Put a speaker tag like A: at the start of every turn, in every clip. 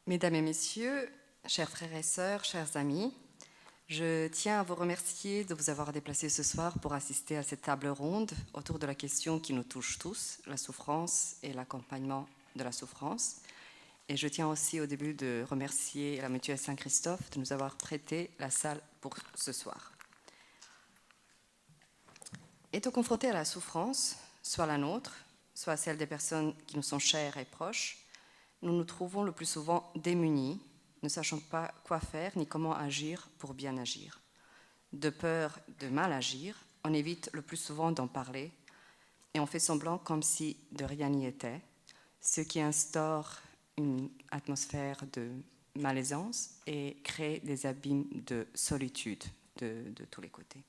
A: Mesdames et messieurs, chers frères et sœurs, chers amis, je tiens à vous remercier de vous avoir déplacés ce soir pour assister à cette table ronde autour de la question qui nous touche tous, la souffrance et l'accompagnement de la souffrance. Et je tiens aussi au début de remercier la Mutuelle Saint-Christophe de nous avoir prêté la salle pour ce soir. Étant confrontés à la souffrance, soit la nôtre, soit celle des personnes qui nous sont chères et proches, nous nous trouvons le plus souvent démunis, ne sachant pas quoi faire ni comment agir pour bien agir. De peur de mal agir, on évite le plus souvent d'en parler et on fait semblant comme si de rien n'y était, ce qui instaure une atmosphère de malaisance et crée des abîmes de solitude de tous les côtés.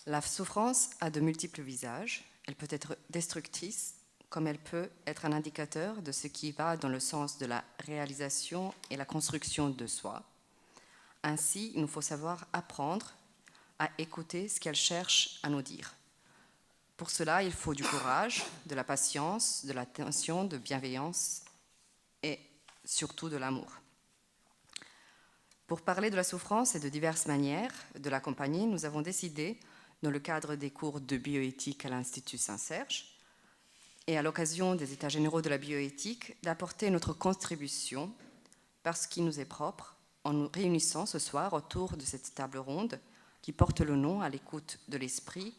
A: La souffrance a de multiples visages. Elle peut être destructrice, comme elle peut être un indicateur de ce qui va dans le sens de la réalisation et la construction de soi. Ainsi, il nous faut savoir apprendre à écouter ce qu'elle cherche à nous dire. Pour cela, il faut du courage, de la patience, de l'attention, de bienveillance et surtout de l'amour. Pour parler de la souffrance et de diverses manières de l'accompagner, nous avons décidé, dans le cadre des cours de bioéthique à l'Institut Saint-Serge et à l'occasion des États généraux de la bioéthique, d'apporter notre contribution parce qu'il nous est propre en nous réunissant ce soir autour de cette table ronde qui porte le nom à l'écoute de l'esprit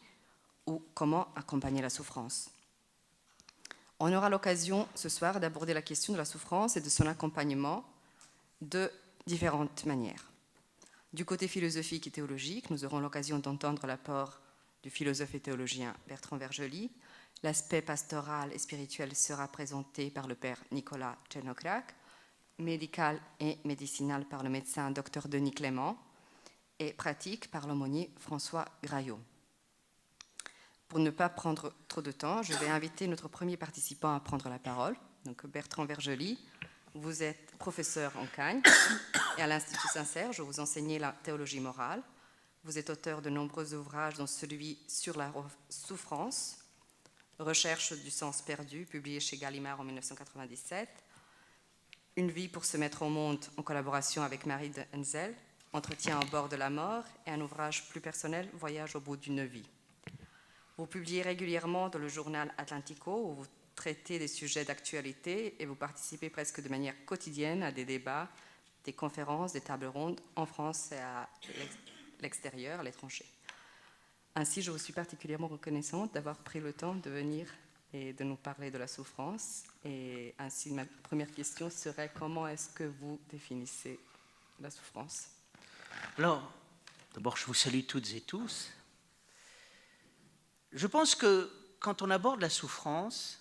A: ou comment accompagner la souffrance. On aura l'occasion ce soir d'aborder la question de la souffrance et de son accompagnement de différentes manières. Du côté philosophique et théologique, nous aurons l'occasion d'entendre l'apport du philosophe et théologien Bertrand Vergely. L'aspect pastoral et spirituel sera présenté par le père Nicolas Tchernokrak, médical et médicinal par le médecin Dr Denis Clément et pratique par l'aumônier François Graillot. Pour ne pas prendre trop de temps, je vais inviter notre premier participant à prendre la parole, donc Bertrand Vergely. Vous êtes professeur en Cagne et à l'Institut Saint-Serge, où vous enseignez la théologie morale. Vous êtes auteur de nombreux ouvrages, dont celui sur la souffrance, Recherche du sens perdu, publié chez Gallimard en 1997, Une vie pour se mettre au monde en collaboration avec Marie de Henzel, Entretien au bord de la mort et un ouvrage plus personnel, Voyage au bout d'une vie. Vous publiez régulièrement dans le journal Atlantico où vous traitez des sujets d'actualité et vous participez presque de manière quotidienne à des débats, des conférences, des tables rondes en France et à l'extérieur, à l'étranger. Ainsi, je vous suis particulièrement reconnaissante d'avoir pris le temps de venir et de nous parler de la souffrance. Et ainsi, ma première question serait comment est-ce que vous définissez la souffrance ?
B: Alors, d'abord, je vous salue toutes et tous. Je pense que quand on aborde la souffrance,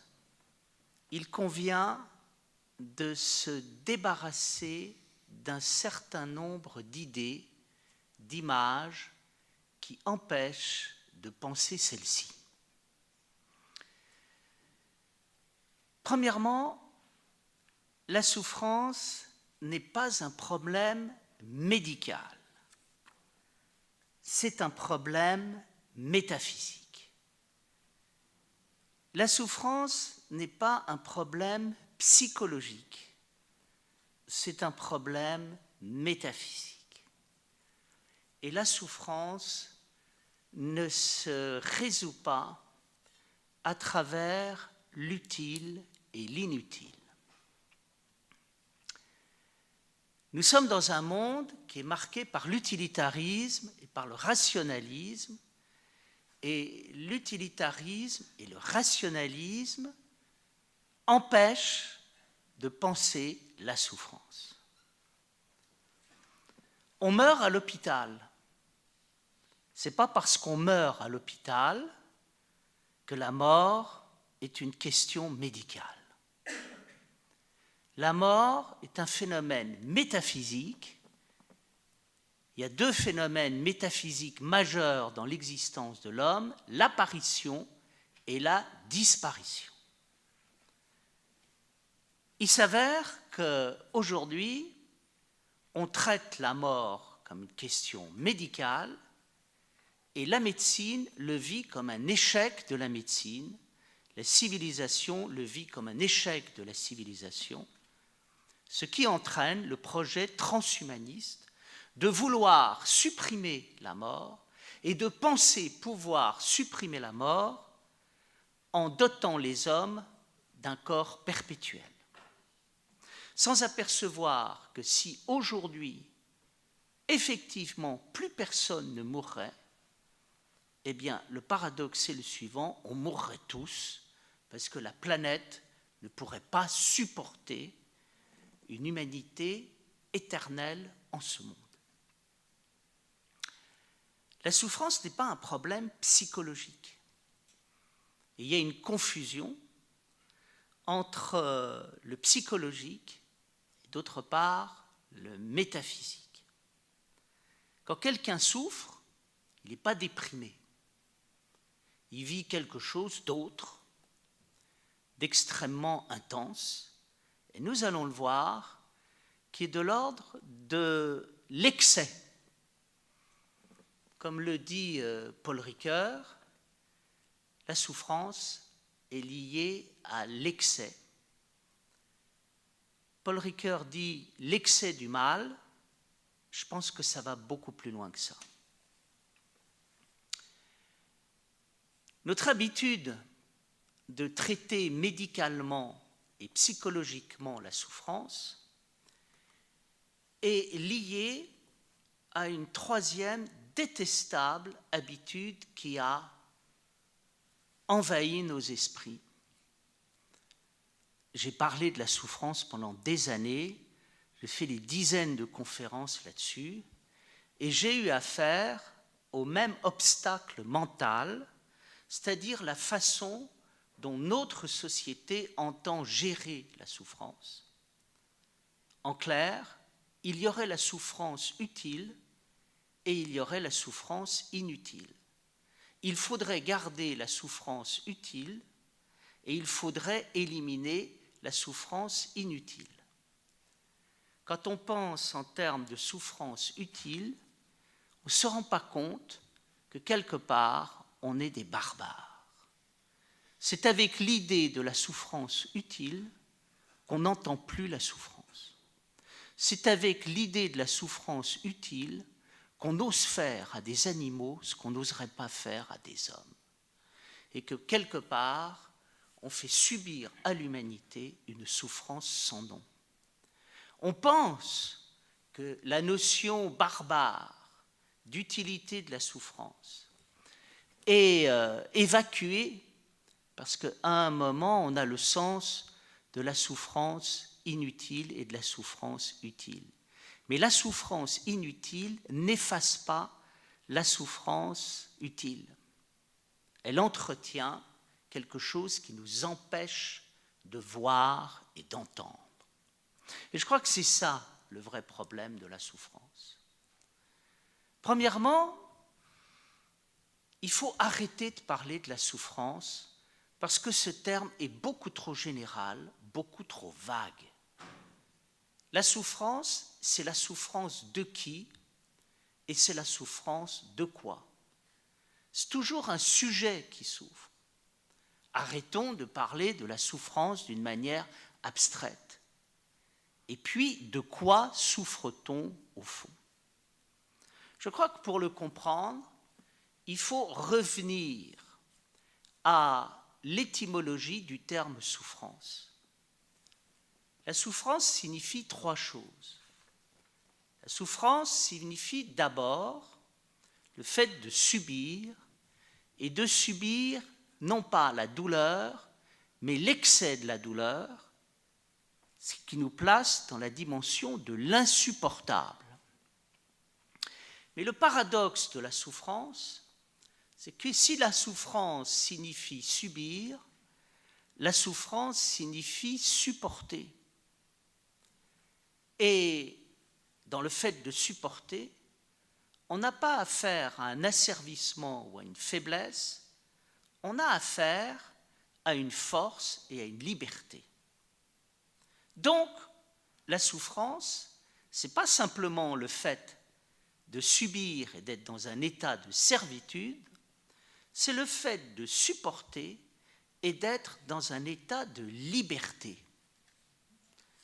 B: il convient de se débarrasser d'un certain nombre d'idées, d'images qui empêchent de penser celle-ci. Premièrement, la souffrance n'est pas un problème médical, c'est un problème métaphysique. La souffrance n'est pas un problème psychologique, c'est un problème métaphysique. Et la souffrance ne se résout pas à travers l'utile et l'inutile. Nous sommes dans un monde qui est marqué par l'utilitarisme et par le rationalisme, et l'utilitarisme et le rationalisme empêchent de penser la souffrance. On meurt à l'hôpital. Ce n'est pas parce qu'on meurt à l'hôpital que la mort est une question médicale. La mort est un phénomène métaphysique. Il y a deux phénomènes métaphysiques majeurs dans l'existence de l'homme, l'apparition et la disparition. Il s'avère qu'aujourd'hui, on traite la mort comme une question médicale et la médecine le vit comme un échec de la médecine, la civilisation le vit comme un échec de la civilisation. ce qui entraîne le projet transhumaniste de vouloir supprimer la mort et de penser pouvoir supprimer la mort en dotant les hommes d'un corps perpétuel. Sans apercevoir que si aujourd'hui, effectivement, plus personne ne mourrait, eh bien, le paradoxe est le suivant, on mourrait tous, parce que la planète ne pourrait pas supporter une humanité éternelle en ce monde. La souffrance n'est pas un problème psychologique. Il y a une confusion entre le psychologique et d'autre part le métaphysique. Quand quelqu'un souffre, il n'est pas déprimé. Il vit quelque chose d'autre, d'extrêmement intense, et nous allons le voir, qui est de l'ordre de l'excès. Comme le dit Paul Ricoeur, la souffrance est liée à l'excès. Paul Ricoeur dit l'excès du mal, je pense que ça va beaucoup plus loin que ça. Notre habitude de traiter médicalement et psychologiquement la souffrance est liée à une troisième détestable habitude qui a envahi nos esprits. J'ai parlé de la souffrance pendant des années, j'ai fait des dizaines de conférences là-dessus, et j'ai eu affaire au même obstacle mental, c'est-à-dire la façon dont notre société entend gérer la souffrance. En clair, il y aurait la souffrance utile et il y aurait la souffrance inutile. Il faudrait garder la souffrance utile et il faudrait éliminer la souffrance inutile. Quand on pense en termes de souffrance utile, on ne se rend pas compte que quelque part, on est des barbares. C'est avec l'idée de la souffrance utile qu'on n'entend plus la souffrance. C'est avec l'idée de la souffrance utile qu'on ose faire à des animaux ce qu'on n'oserait pas faire à des hommes. Et que quelque part, on fait subir à l'humanité une souffrance sans nom. On pense que la notion barbare d'utilité de la souffrance est évacuée parce qu'à un moment, on a le sens de la souffrance inutile et de la souffrance utile. Mais la souffrance inutile n'efface pas la souffrance utile. Elle entretient quelque chose qui nous empêche de voir et d'entendre. Et je crois que c'est ça le vrai problème de la souffrance. Premièrement, il faut arrêter de parler de la souffrance parce que ce terme est beaucoup trop général, beaucoup trop vague. La souffrance, c'est la souffrance de qui et c'est la souffrance de quoi? C'est toujours un sujet qui souffre. Arrêtons de parler de la souffrance d'une manière abstraite. Et puis, de quoi souffre-t-on au fond? Je crois que pour le comprendre, il faut revenir à l'étymologie du terme souffrance. La souffrance signifie trois choses. La souffrance signifie d'abord le fait de subir, et de subir non pas la douleur, mais l'excès de la douleur, ce qui nous place dans la dimension de l'insupportable. Mais le paradoxe de la souffrance, c'est que si la souffrance signifie subir, la souffrance signifie supporter. Et dans le fait de supporter, on n'a pas affaire à un asservissement ou à une faiblesse, on a affaire à une force et à une liberté. Donc, la souffrance, ce n'est pas simplement le fait de subir et d'être dans un état de servitude, c'est le fait de supporter et d'être dans un état de liberté.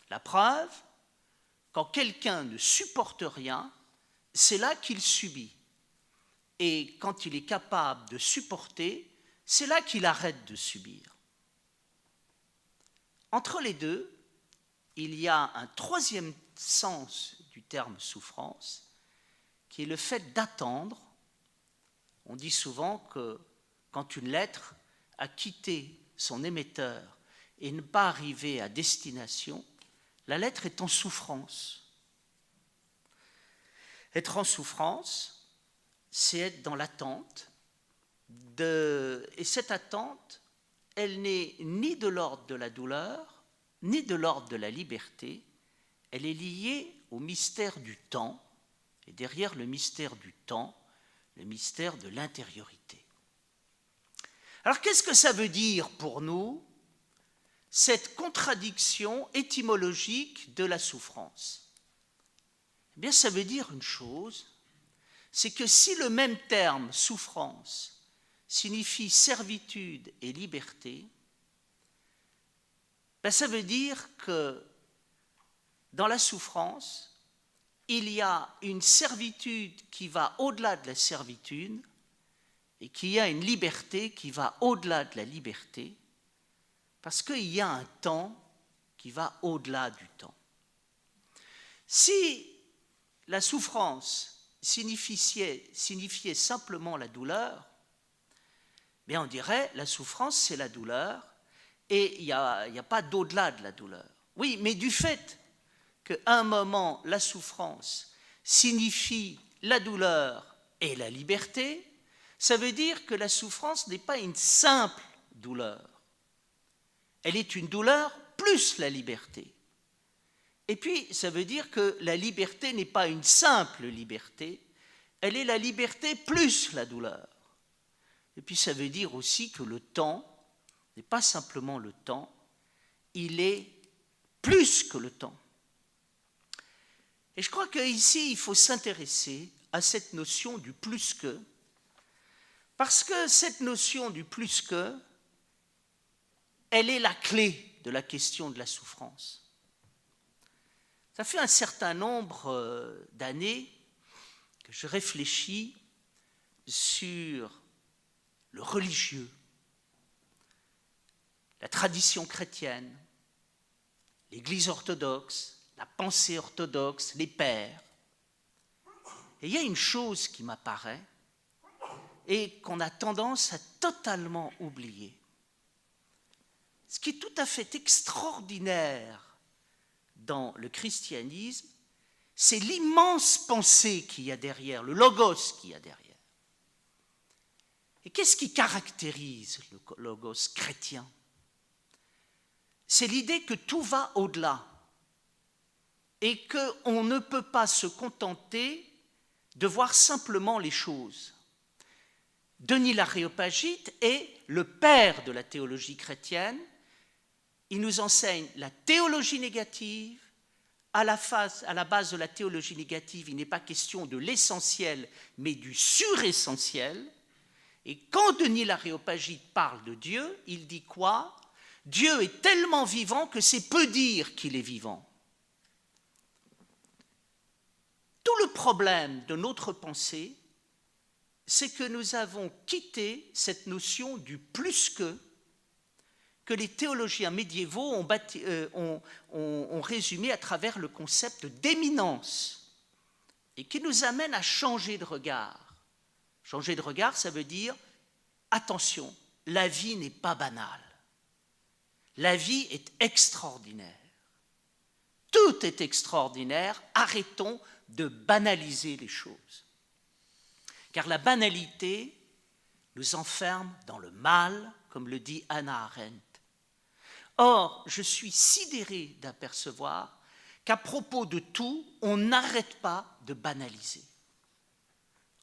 B: La preuve, quand quelqu'un ne supporte rien, c'est là qu'il subit. Et quand il est capable de supporter, c'est là qu'il arrête de subir. Entre les deux, il y a un troisième sens du terme souffrance, qui est le fait d'attendre. On dit souvent que quand une lettre a quitté son émetteur et ne pas arrivé à destination, la lettre est en souffrance. Être en souffrance, c'est être dans l'attente, et cette attente, elle n'est ni de l'ordre de la douleur, ni de l'ordre de la liberté, elle est liée au mystère du temps, et derrière le mystère du temps, le mystère de l'intériorité. Alors qu'est-ce que ça veut dire pour nous, cette contradiction étymologique de la souffrance? Eh bien, ça veut dire une chose, c'est que si le même terme, souffrance, signifie servitude et liberté, ben ça veut dire que dans la souffrance, il y a une servitude qui va au-delà de la servitude et qu'il y a une liberté qui va au-delà de la liberté, parce qu'il y a un temps qui va au-delà du temps. Si la souffrance signifiait simplement la douleur, bien on dirait la souffrance c'est la douleur et il n'y a pas d'au-delà de la douleur. Oui, mais du fait qu'à un moment la souffrance signifie la douleur et la liberté, ça veut dire que la souffrance n'est pas une simple douleur. Elle est une douleur plus la liberté. Et puis, ça veut dire que la liberté n'est pas une simple liberté, elle est la liberté plus la douleur. Et puis, ça veut dire aussi que le temps n'est pas simplement le temps, il est plus que le temps. Et je crois qu'ici, il faut s'intéresser à cette notion du plus que, parce que cette notion du plus que, elle est la clé de la question de la souffrance. Ça fait un certain nombre d'années que je réfléchis sur le religieux, la tradition chrétienne, l'Église orthodoxe, la pensée orthodoxe, les pères. Et il y a une chose qui m'apparaît et qu'on a tendance à totalement oublier. Ce qui est tout à fait extraordinaire dans le christianisme, c'est l'immense pensée qu'il y a derrière, le logos qu'il y a derrière. Et qu'est-ce qui caractérise le logos chrétien? C'est l'idée que tout va au-delà et qu'on ne peut pas se contenter de voir simplement les choses. Denis l'Aréopagite est le père de la théologie chrétienne. Il nous enseigne la théologie négative. À la base de la théologie négative, il n'est pas question de l'essentiel, mais du suressentiel. Et quand Denis l'Aréopagite parle de Dieu, il dit quoi? Dieu est tellement vivant que c'est peu dire qu'il est vivant. Tout le problème de notre pensée, c'est que nous avons quitté cette notion du plus que les théologiens médiévaux ont résumé à travers le concept d'éminence et qui nous amène à changer de regard. Changer de regard, ça veut dire, attention, la vie n'est pas banale. La vie est extraordinaire. Tout est extraordinaire. Arrêtons de banaliser les choses. Car la banalité nous enferme dans le mal, comme le dit Hannah Arendt. Or, je suis sidéré d'apercevoir qu'à propos de tout, on n'arrête pas de banaliser.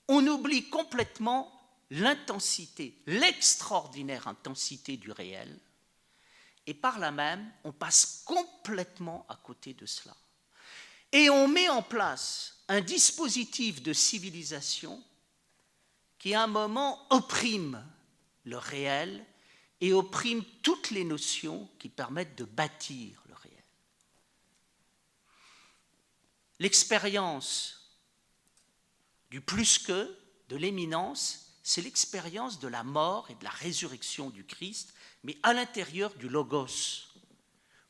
B: On oublie complètement l'intensité, l'extraordinaire intensité du réel, et par là même, on passe complètement à côté de cela. Et on met en place un dispositif de civilisation qui, à un moment, opprime le réel et opprime toutes les notions qui permettent de bâtir le réel. l'expérience du plus que, de l'éminence, c'est l'expérience de la mort et de la résurrection du Christ, mais à l'intérieur du logos.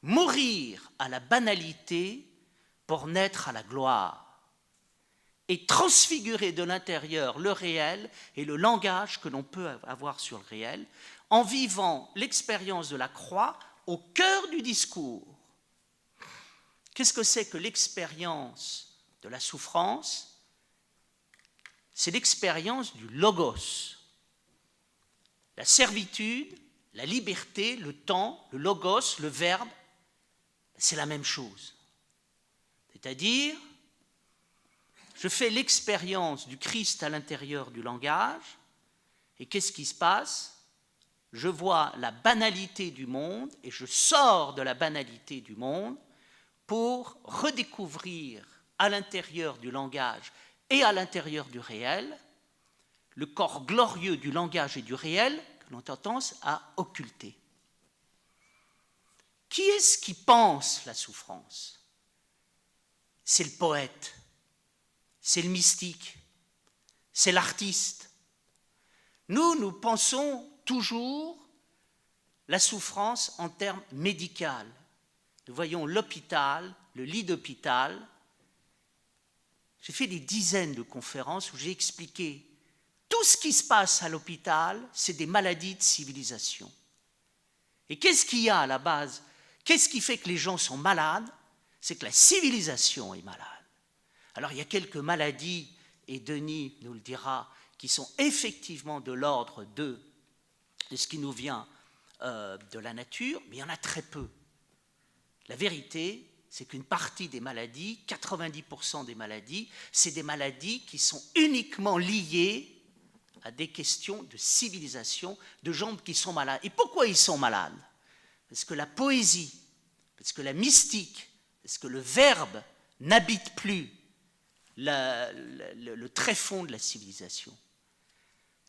B: Mourir à la banalité pour naître à la gloire et transfigurer de l'intérieur le réel et le langage que l'on peut avoir sur le réel en vivant l'expérience de la croix au cœur du discours. Qu'est-ce que c'est que l'expérience de la souffrance? C'est l'expérience du logos. La servitude, la liberté, le temps, le logos, le verbe, c'est la même chose. C'est-à-dire, je fais l'expérience du Christ à l'intérieur du langage, et qu'est-ce qui se passe? Je vois la banalité du monde, et je sors de la banalité du monde pour redécouvrir à l'intérieur du langage et à l'intérieur du réel le corps glorieux du langage et du réel que l'on a tendance à occulter. Qui est-ce qui pense la souffrance? C'est le poète, c'est le mystique, c'est l'artiste. Nous pensons toujours la souffrance en termes médicaux. Nous voyons l'hôpital, le lit d'hôpital. J'ai fait des dizaines de conférences où j'ai expliqué tout ce qui se passe à l'hôpital, c'est des maladies de civilisation. Et qu'est-ce qu'il y a à la base? Qu'est-ce qui fait que les gens sont malades? C'est que la civilisation est malade. Alors il y a quelques maladies, et Denis nous le dira, qui sont effectivement de l'ordre de ce qui nous vient de la nature, mais il y en a très peu. La vérité, c'est qu'une partie des maladies, 90% des maladies, c'est des maladies qui sont uniquement liées à des questions de civilisation, de gens qui sont malades. Et pourquoi ils sont malades? Parce que la poésie, parce que la mystique, parce que le verbe n'habite plus le tréfonds de la civilisation.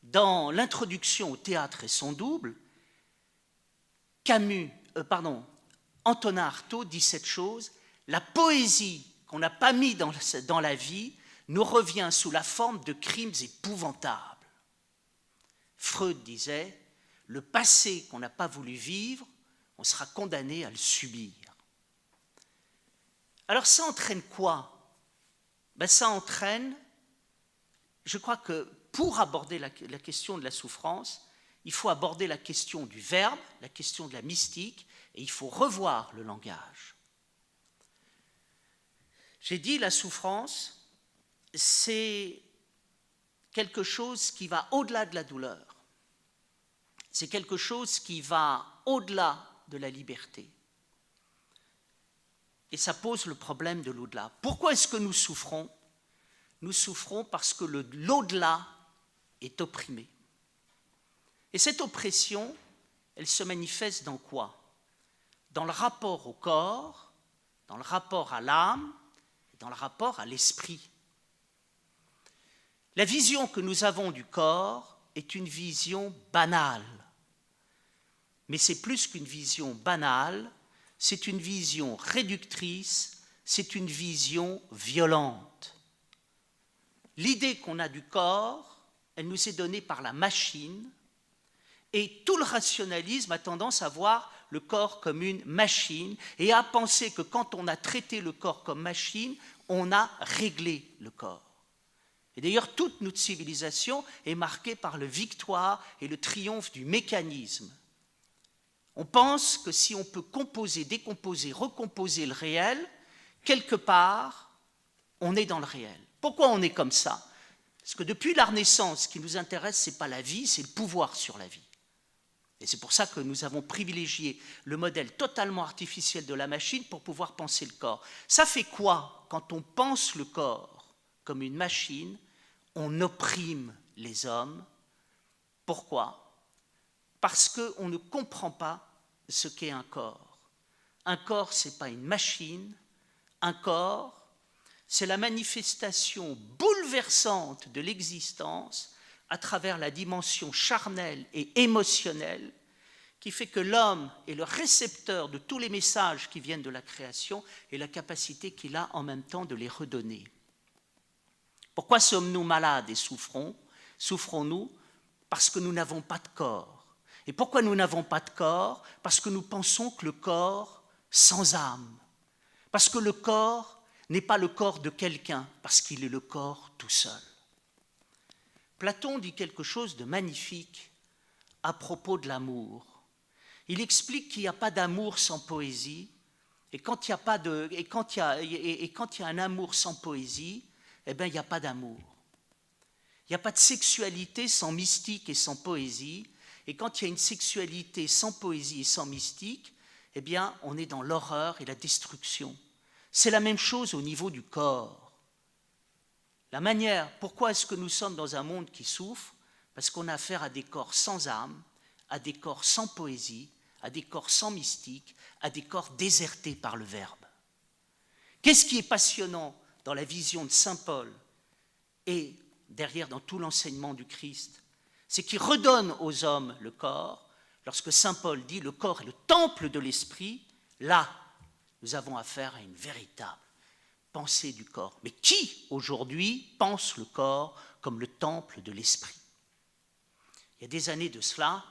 B: Dans l'introduction au théâtre et son double, Antonin Artaud dit cette chose: la poésie qu'on n'a pas mis dans la vie nous revient sous la forme de crimes épouvantables. Freud disait: le passé qu'on n'a pas voulu vivre, on sera condamné à le subir. Alors ça entraîne quoi? Ça entraîne, je crois que pour aborder la question de la souffrance, il faut aborder la question du verbe, la question de la mystique, et il faut revoir le langage. J'ai dit la souffrance, c'est quelque chose qui va au-delà de la douleur. C'est quelque chose qui va au-delà de la liberté. Et ça pose le problème de l'au-delà. Pourquoi est-ce que nous souffrons? Nous souffrons parce que l'au-delà est opprimé. Et cette oppression, elle se manifeste dans quoi? Dans le rapport au corps, dans le rapport à l'âme, dans le rapport à l'esprit. La vision que nous avons du corps est une vision banale. Mais c'est plus qu'une vision banale, c'est une vision réductrice, c'est une vision violente. L'idée qu'on a du corps, elle nous est donnée par la machine, et tout le rationalisme a tendance à voir le corps comme une machine et à penser que quand on a traité le corps comme machine, on a réglé le corps. Et d'ailleurs, toute notre civilisation est marquée par la victoire et le triomphe du mécanisme. On pense que si on peut composer, décomposer, recomposer le réel, quelque part, on est dans le réel. Pourquoi on est comme ça? Parce que depuis la Renaissance, ce qui nous intéresse, ce n'est pas la vie, c'est le pouvoir sur la vie. Et c'est pour ça que nous avons privilégié le modèle totalement artificiel de la machine pour pouvoir penser le corps. Ça fait quoi quand on pense le corps comme une machine? On opprime les hommes. Pourquoi? Parce qu'on ne comprend pas ce qu'est un corps. Un corps, ce n'est pas une machine. Un corps, c'est la manifestation bouleversante de l'existence à travers la dimension charnelle et émotionnelle qui fait que l'homme est le récepteur de tous les messages qui viennent de la création et la capacité qu'il a en même temps de les redonner. Pourquoi sommes-nous malades et souffrons-nous? Parce que nous n'avons pas de corps. Et pourquoi nous n'avons pas de corps? Parce que nous pensons que le corps sans âme. Parce que le corps n'est pas le corps de quelqu'un, parce qu'il est le corps tout seul. Platon dit quelque chose de magnifique à propos de l'amour. Il explique qu'il n'y a pas d'amour sans poésie, et quand il y a un amour sans poésie, eh bien, il n'y a pas d'amour. Il n'y a pas de sexualité sans mystique et sans poésie, et quand il y a une sexualité sans poésie et sans mystique, eh bien, on est dans l'horreur et la destruction. C'est la même chose au niveau du corps. La manière, pourquoi est-ce que nous sommes dans un monde qui souffre? Parce qu'on a affaire à des corps sans âme, à des corps sans poésie, à des corps sans mystique, à des corps désertés par le Verbe. Qu'est-ce qui est passionnant dans la vision de saint Paul et derrière dans tout l'enseignement du Christ? C'est qu'il redonne aux hommes le corps. Lorsque saint Paul dit « le corps est le temple de l'esprit », là, nous avons affaire à une véritable pensée du corps. Mais qui, aujourd'hui, pense le corps comme le temple de l'esprit? Il y a des années de cela,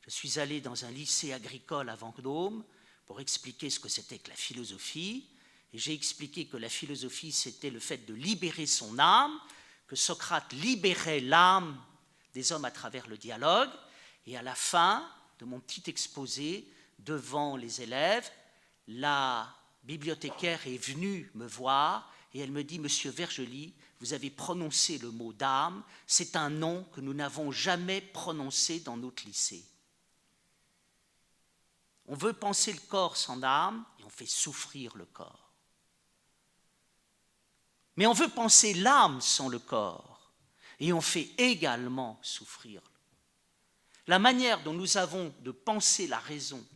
B: je suis allé dans un lycée agricole à Vendôme pour expliquer ce que c'était que la philosophie. Et j'ai expliqué que la philosophie, c'était le fait de libérer son âme, que Socrate libérait l'âme des hommes à travers le dialogue. Et à la fin de mon petit exposé, devant les élèves, la bibliothécaire est venue me voir et elle me dit « Monsieur Vergely, vous avez prononcé le mot d'âme, c'est un nom que nous n'avons jamais prononcé dans notre lycée. » On veut penser le corps sans âme et on fait souffrir le corps. Mais on veut penser l'âme sans le corps et on fait également souffrir. La manière dont nous avons de penser la raison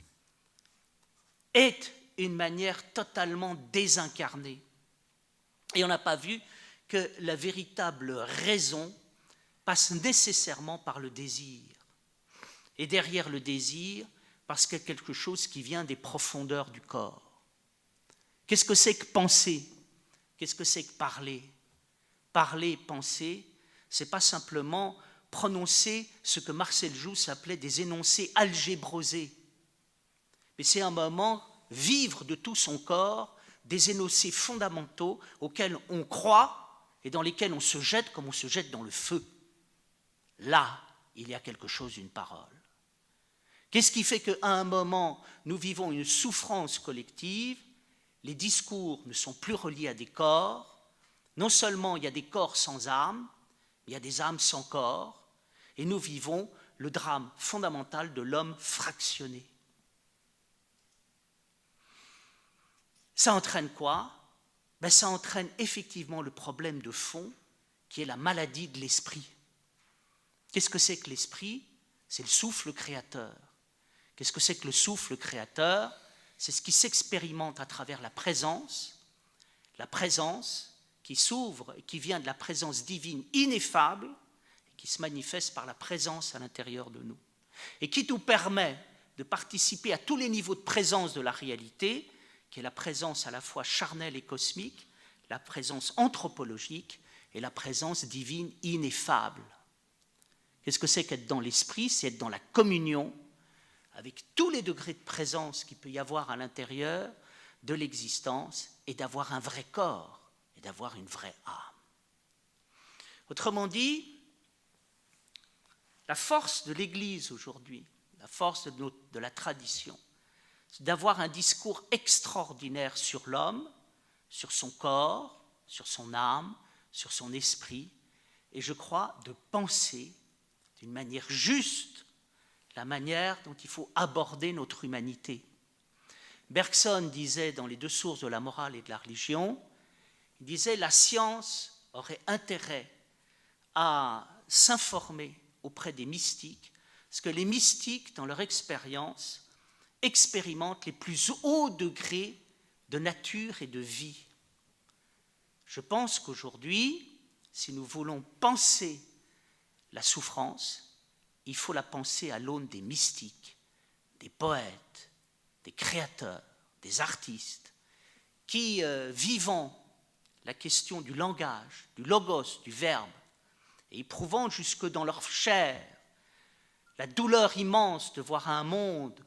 B: est une manière totalement désincarnée. Et on n'a pas vu que la véritable raison passe nécessairement par le désir. Et derrière le désir, parce qu'il y a quelque chose qui vient des profondeurs du corps. Qu'est-ce que c'est que penser? Qu'est-ce que c'est que parler? Parler, penser, ce n'est pas simplement prononcer ce que Marcel Jousse appelait des énoncés algébrosés. Mais c'est un moment vivre de tout son corps des énoncés fondamentaux auxquels on croit et dans lesquels on se jette comme on se jette dans le feu. Là, il y a quelque chose, une parole. Qu'est-ce qui fait qu'à un moment, nous vivons une souffrance collective? Les discours ne sont plus reliés à des corps. Non seulement il y a des corps sans âme, il y a des âmes sans corps, et nous vivons le drame fondamental de l'homme fractionné. Ça entraîne quoi? Ça entraîne effectivement le problème de fond qui est la maladie de l'esprit. Qu'est-ce que c'est que l'esprit? C'est le souffle créateur. Qu'est-ce que c'est que le souffle créateur? C'est ce qui s'expérimente à travers la présence qui s'ouvre et qui vient de la présence divine ineffable, et qui se manifeste par la présence à l'intérieur de nous, et qui nous permet de participer à tous les niveaux de présence de la réalité, qui est la présence à la fois charnelle et cosmique, la présence anthropologique et la présence divine ineffable. Qu'est-ce que c'est qu'être dans l'esprit? C'est être dans la communion avec tous les degrés de présence qu'il peut y avoir à l'intérieur de l'existence et d'avoir un vrai corps et d'avoir une vraie âme. Autrement dit, la force de l'Église aujourd'hui, la force de la tradition, c'est d'avoir un discours extraordinaire sur l'homme, sur son corps, sur son âme, sur son esprit, et je crois de penser d'une manière juste la manière dont il faut aborder notre humanité. Bergson disait dans les deux sources de la morale et de la religion, il disait la science aurait intérêt à s'informer auprès des mystiques, parce que les mystiques, dans leur expérience, expérimentent les plus hauts degrés de nature et de vie. Je pense qu'aujourd'hui, si nous voulons penser la souffrance, il faut la penser à l'aune des mystiques, des poètes, des créateurs, des artistes, qui, vivant la question du langage, du logos, du verbe, et éprouvant jusque dans leur chair la douleur immense de voir un monde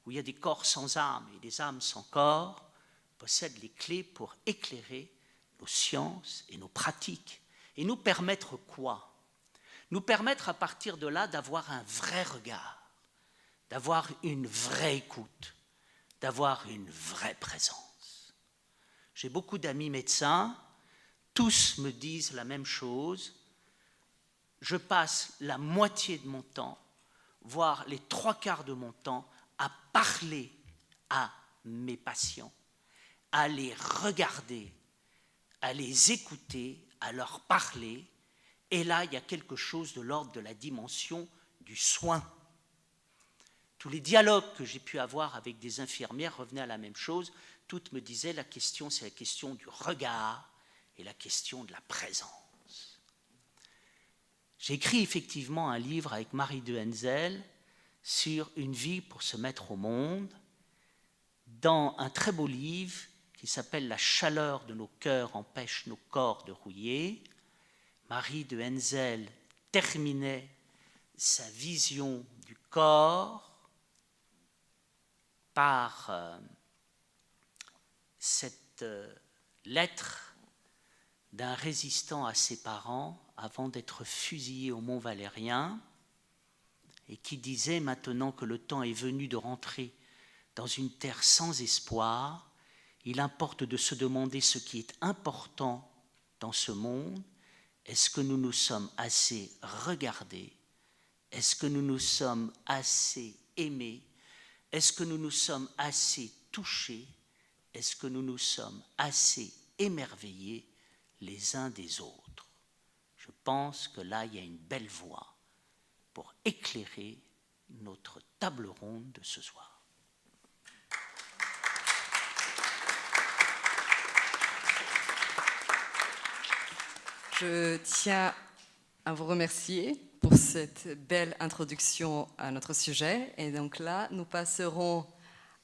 B: où il y a des corps sans âme et des âmes sans corps, possèdent les clés pour éclairer nos sciences et nos pratiques. Et nous permettre quoi? Nous permettre à partir de là d'avoir un vrai regard, d'avoir une vraie écoute, d'avoir une vraie présence. J'ai beaucoup d'amis médecins, tous me disent la même chose. Je passe la moitié de mon temps, voire les 3/4 de mon temps, à parler à mes patients, à les regarder, à les écouter, à leur parler. Et là, il y a quelque chose de l'ordre de la dimension du soin. Tous les dialogues que j'ai pu avoir avec des infirmières revenaient à la même chose. Toutes me disaient, la question, c'est la question du regard et la question de la présence. J'ai écrit effectivement un livre avec Marie de Henzel sur une vie pour se mettre au monde, dans un très beau livre qui s'appelle « La chaleur de nos cœurs empêche nos corps de rouiller ». Marie de Henzel terminait sa vision du corps par cette lettre d'un résistant à ses parents avant d'être fusillé au Mont Valérien, et qui disait, maintenant que le temps est venu de rentrer dans une terre sans espoir, il importe de se demander ce qui est important dans ce monde. Est-ce que nous nous sommes assez regardés? Est-ce que nous nous sommes assez aimés? Est-ce que nous nous sommes assez touchés? Est-ce que nous nous sommes assez émerveillés les uns des autres? Je pense que là, il y a une belle voie pour éclairer notre table ronde de ce soir.
A: Je tiens à vous remercier pour cette belle introduction à notre sujet. Et donc là, nous passerons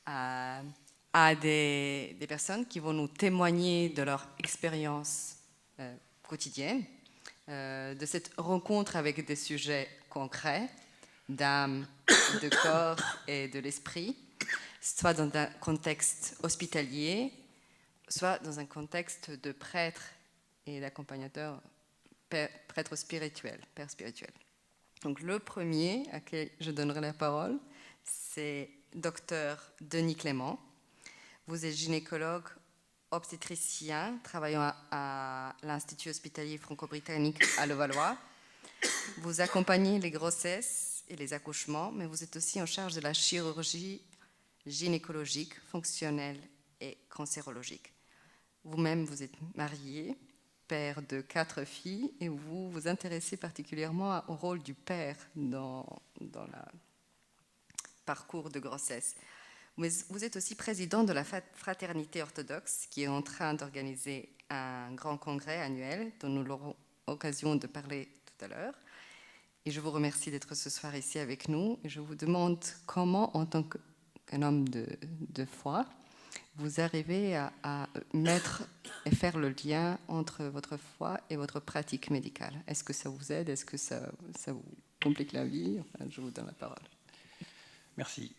A: à des personnes qui vont nous témoigner de leur expérience quotidienne, de cette rencontre avec des sujets concrets, d'âme, de corps et de l'esprit, soit dans un contexte hospitalier, soit dans un contexte de prêtre et d'accompagnateur, prêtre spirituel, père spirituel. Donc le premier à qui je donnerai la parole, c'est Dr Denis Clément. Vous êtes gynécologue obstétricien travaillant à l'Institut hospitalier franco-britannique à Levallois. Vous accompagnez les grossesses et les accouchements, mais vous êtes aussi en charge de la chirurgie gynécologique, fonctionnelle et cancérologique. Vous-même, vous êtes marié, père de 4 filles, et vous vous intéressez particulièrement au rôle du père dans le parcours de grossesse. Mais vous êtes aussi président de la Fraternité orthodoxe, qui est en train d'organiser un grand congrès annuel, dont nous aurons l'occasion de parler tout à l'heure. Et je vous remercie d'être ce soir ici avec nous. Et je vous demande comment, en tant qu'un homme de foi, vous arrivez à mettre et faire le lien entre votre foi et votre pratique médicale. Est-ce que ça vous aide? Est-ce que ça vous complique la vie? Enfin, je vous donne la parole.
C: Merci.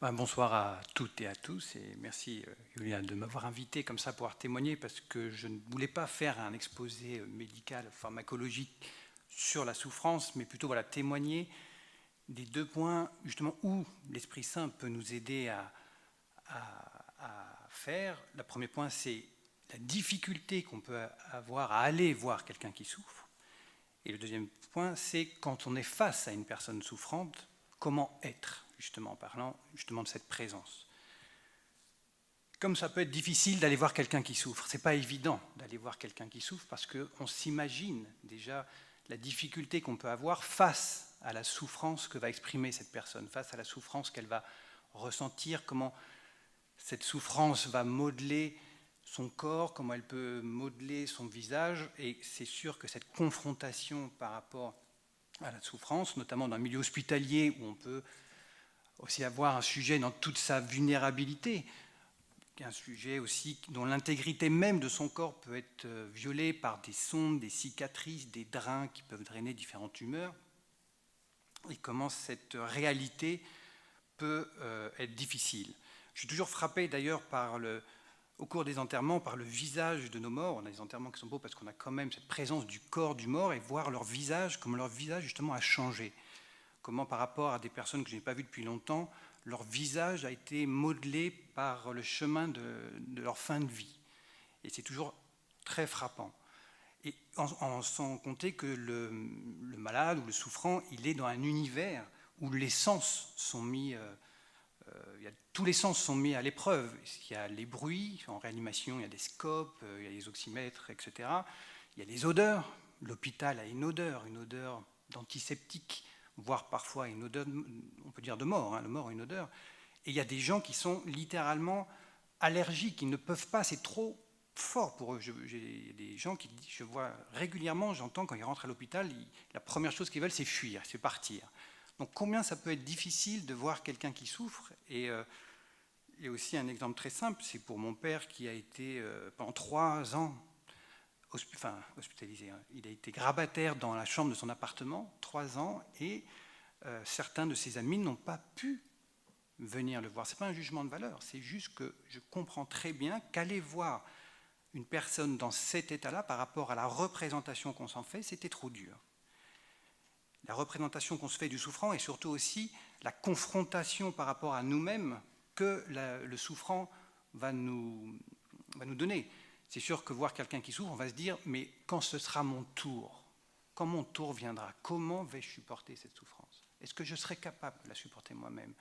C: Bonsoir à toutes et à tous, et merci Julia de m'avoir invité comme ça pour pouvoir témoigner, parce que je ne voulais pas faire un exposé médical, pharmacologique sur la souffrance, mais plutôt témoigner des 2 points justement où l'Esprit Saint peut nous aider à faire. Le premier point, c'est la difficulté qu'on peut avoir à aller voir quelqu'un qui souffre. Et le deuxième point, c'est quand on est face à une personne souffrante, comment être, justement, en parlant justement de cette présence. Comme ça peut être difficile d'aller voir quelqu'un qui souffre, c'est pas évident d'aller voir quelqu'un qui souffre, parce qu'on s'imagine déjà la difficulté qu'on peut avoir face à la souffrance que va exprimer cette personne, face à la souffrance qu'elle va ressentir, comment cette souffrance va modeler son corps, comment elle peut modeler son visage. Et c'est sûr que cette confrontation par rapport à la souffrance, notamment dans un milieu hospitalier où on peut aussi avoir un sujet dans toute sa vulnérabilité, un sujet aussi dont l'intégrité même de son corps peut être violée par des sondes, des cicatrices, des drains qui peuvent drainer différentes tumeurs, et comment cette réalité peut être difficile. Je suis toujours frappé d'ailleurs au cours des enterrements par le visage de nos morts. On a des enterrements qui sont beaux parce qu'on a quand même cette présence du corps du mort, et voir leur visage, comment leur visage justement a changé. Comment par rapport à des personnes que je n'ai pas vues depuis longtemps, leur visage a été modelé par le chemin de leur fin de vie. Et c'est toujours très frappant. Et sans compter que le malade ou le souffrant, il est dans un univers où les sens sont mis, tous les sens sont mis à l'épreuve. Il y a les bruits, en réanimation, il y a des scopes, il y a les oxymètres, etc. Il y a les odeurs. L'hôpital a une odeur d'antiseptique, voire parfois une odeur, on peut dire de mort, hein, le mort a une odeur. Et il y a des gens qui sont littéralement allergiques, ils ne peuvent pas, c'est trop fort pour eux. J'ai des gens qui, je vois régulièrement, j'entends quand ils rentrent à l'hôpital, la première chose qu'ils veulent, c'est fuir, c'est partir. Donc combien ça peut être difficile de voir quelqu'un qui souffre. Et aussi un exemple très simple, c'est pour mon père qui a été pendant 3 ans hospitalisé. Il a été grabataire dans la chambre de son appartement, 3 ans, et certains de ses amis n'ont pas pu venir le voir. Ce n'est pas un jugement de valeur, c'est juste que je comprends très bien qu'aller voir une personne dans cet état-là, par rapport à la représentation qu'on s'en fait, c'était trop dur. La représentation qu'on se fait du souffrant, et surtout aussi la confrontation par rapport à nous-mêmes que le souffrant va nous donner. C'est sûr que voir quelqu'un qui souffre, on va se dire, mais quand ce sera mon tour, quand mon tour viendra, comment vais-je supporter cette souffrance? Est-ce que je serai capable de la supporter moi-même?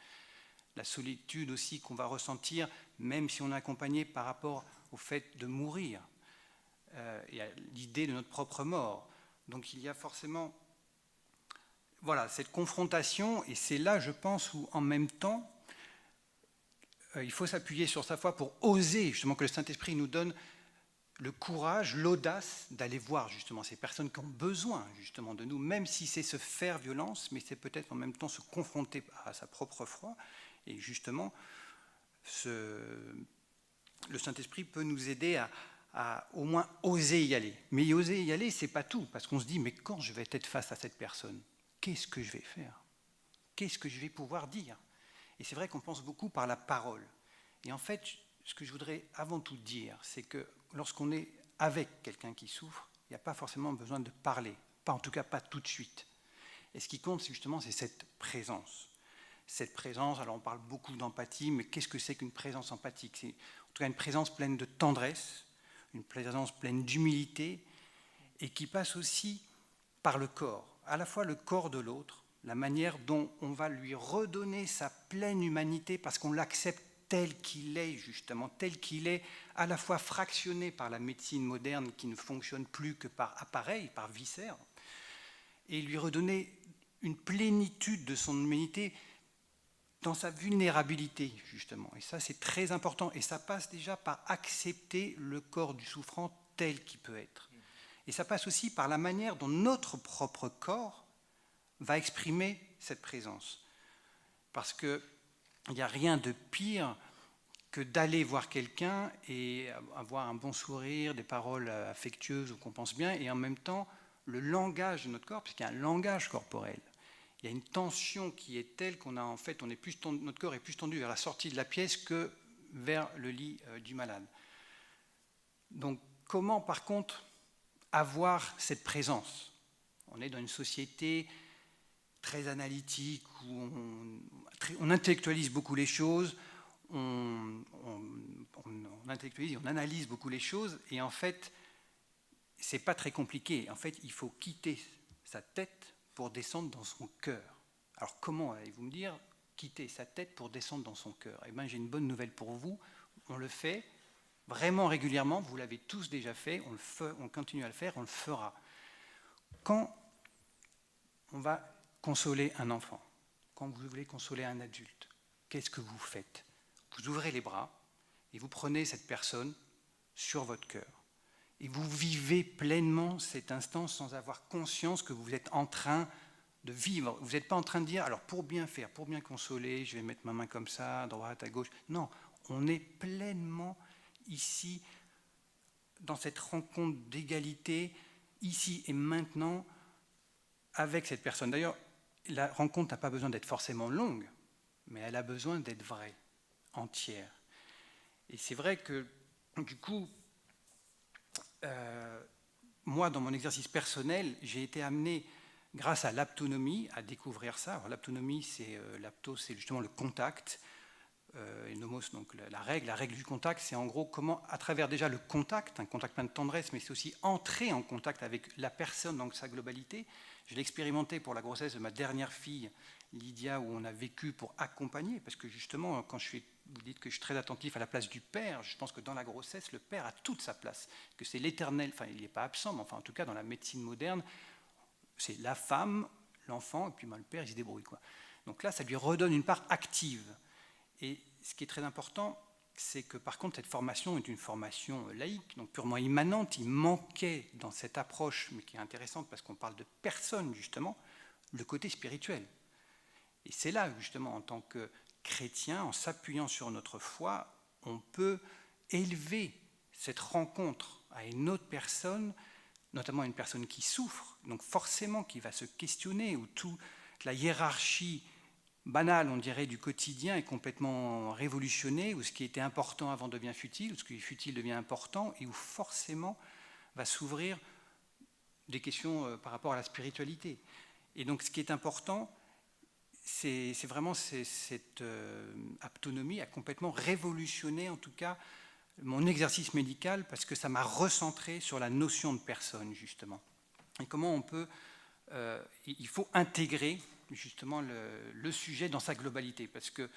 C: La solitude aussi qu'on va ressentir, même si on est accompagné par rapport au fait de mourir, et à l'idée de notre propre mort. Donc il y a forcément cette confrontation, et c'est là, je pense, où en même temps, il faut s'appuyer sur sa foi pour oser, justement, que le Saint-Esprit nous donne le courage, l'audace d'aller voir justement ces personnes qui ont besoin justement de nous, même si c'est se faire violence, mais c'est peut-être en même temps se confronter à sa propre foi. Et justement, le Saint-Esprit peut nous aider à au moins oser y aller. Mais oser y aller, c'est pas tout, parce qu'on se dit, mais quand je vais être face à cette personne, qu'est-ce que je vais faire? Qu'est-ce que je vais pouvoir dire? Et c'est vrai qu'on pense beaucoup par la parole. Et en fait, ce que je voudrais avant tout dire, c'est que lorsqu'on est avec quelqu'un qui souffre, il n'y a pas forcément besoin de parler, pas en tout cas pas tout de suite. Et ce qui compte, justement, c'est cette présence. Cette présence, alors on parle beaucoup d'empathie, mais qu'est-ce que c'est qu'une présence empathique? C'est en tout cas une présence pleine de tendresse, une présence pleine d'humilité, et qui passe aussi par le corps, à la fois le corps de l'autre, la manière dont on va lui redonner sa pleine humanité, parce qu'on l'accepte tel qu'il est, justement, tel qu'il est, à la fois fractionné par la médecine moderne qui ne fonctionne plus que par appareil, par viscère, et lui redonner une plénitude de son humanité dans sa vulnérabilité, justement. Et ça, c'est très important. Et ça passe déjà par accepter le corps du souffrant tel qu'il peut être. Et ça passe aussi par la manière dont notre propre corps va exprimer cette présence. Parce que il n'y a rien de pire que d'aller voir quelqu'un et avoir un bon sourire, des paroles affectueuses ou qu'on pense bien, et en même temps, le langage de notre corps, puisqu'il y a un langage corporel. Il y a une tension qui est telle qu'on a en fait, notre corps est plus tendu vers la sortie de la pièce que vers le lit du malade. Donc, comment par contre avoir cette présence? On est dans une société très analytique, où on intellectualise beaucoup les choses, on intellectualise, on analyse beaucoup les choses, et en fait, c'est pas très compliqué. En fait, il faut quitter sa tête pour descendre dans son cœur. Alors comment allez-vous me dire, quitter sa tête pour descendre dans son cœur? Eh bien, j'ai une bonne nouvelle pour vous, on le fait vraiment régulièrement, vous l'avez tous déjà fait, on continue à le faire, on le fera. Quand on va consoler un enfant, quand vous voulez consoler un adulte, qu'est-ce que vous faites? Vous ouvrez les bras et vous prenez cette personne sur votre cœur. Et vous vivez pleinement cet instant sans avoir conscience que vous êtes en train de vivre. Vous n'êtes pas en train de dire, alors pour bien faire, pour bien consoler, je vais mettre ma main comme ça, à droite, à gauche. Non, on est pleinement ici, dans cette rencontre d'égalité, ici et maintenant, avec cette personne. D'ailleurs, la rencontre n'a pas besoin d'être forcément longue, mais elle a besoin d'être vraie, entière. Et c'est vrai que, du coup, moi, dans mon exercice personnel, j'ai été amené, grâce à l'aptonomie, à découvrir ça. Alors, l'aptonomie, c'est justement le contact. Et nomos, donc la règle du contact, c'est en gros comment, à travers déjà le contact, un contact plein de tendresse, mais c'est aussi entrer en contact avec la personne dans sa globalité. Je l'ai expérimenté pour la grossesse de ma dernière fille, Lydia, où on a vécu pour accompagner, parce que justement, quand vous dites que je suis très attentif à la place du père, je pense que dans la grossesse, le père a toute sa place, que c'est l'éternel, enfin il n'est pas absent, mais enfin en tout cas dans la médecine moderne, c'est la femme, l'enfant, et puis le père il se débrouille, quoi. Donc là, ça lui redonne une part active. Et ce qui est très important, c'est que par contre, cette formation est une formation laïque, donc purement immanente. Il manquait dans cette approche, mais qui est intéressante parce qu'on parle de personne, justement, le côté spirituel. Et c'est là, justement, en tant que chrétien, en s'appuyant sur notre foi, on peut élever cette rencontre à une autre personne, notamment à une personne qui souffre, donc forcément qui va se questionner, où toute la hiérarchie banal, on dirait, du quotidien est complètement révolutionné, où ce qui était important avant devient futile, où ce qui est futile devient important, et où forcément va s'ouvrir des questions par rapport à la spiritualité. Et donc ce qui est important, c'est vraiment cette aptonomie a complètement révolutionné, en tout cas, mon exercice médical, parce que ça m'a recentré sur la notion de personne, justement. Et comment on peut... il faut intégrer justement le sujet dans sa globalité, parce que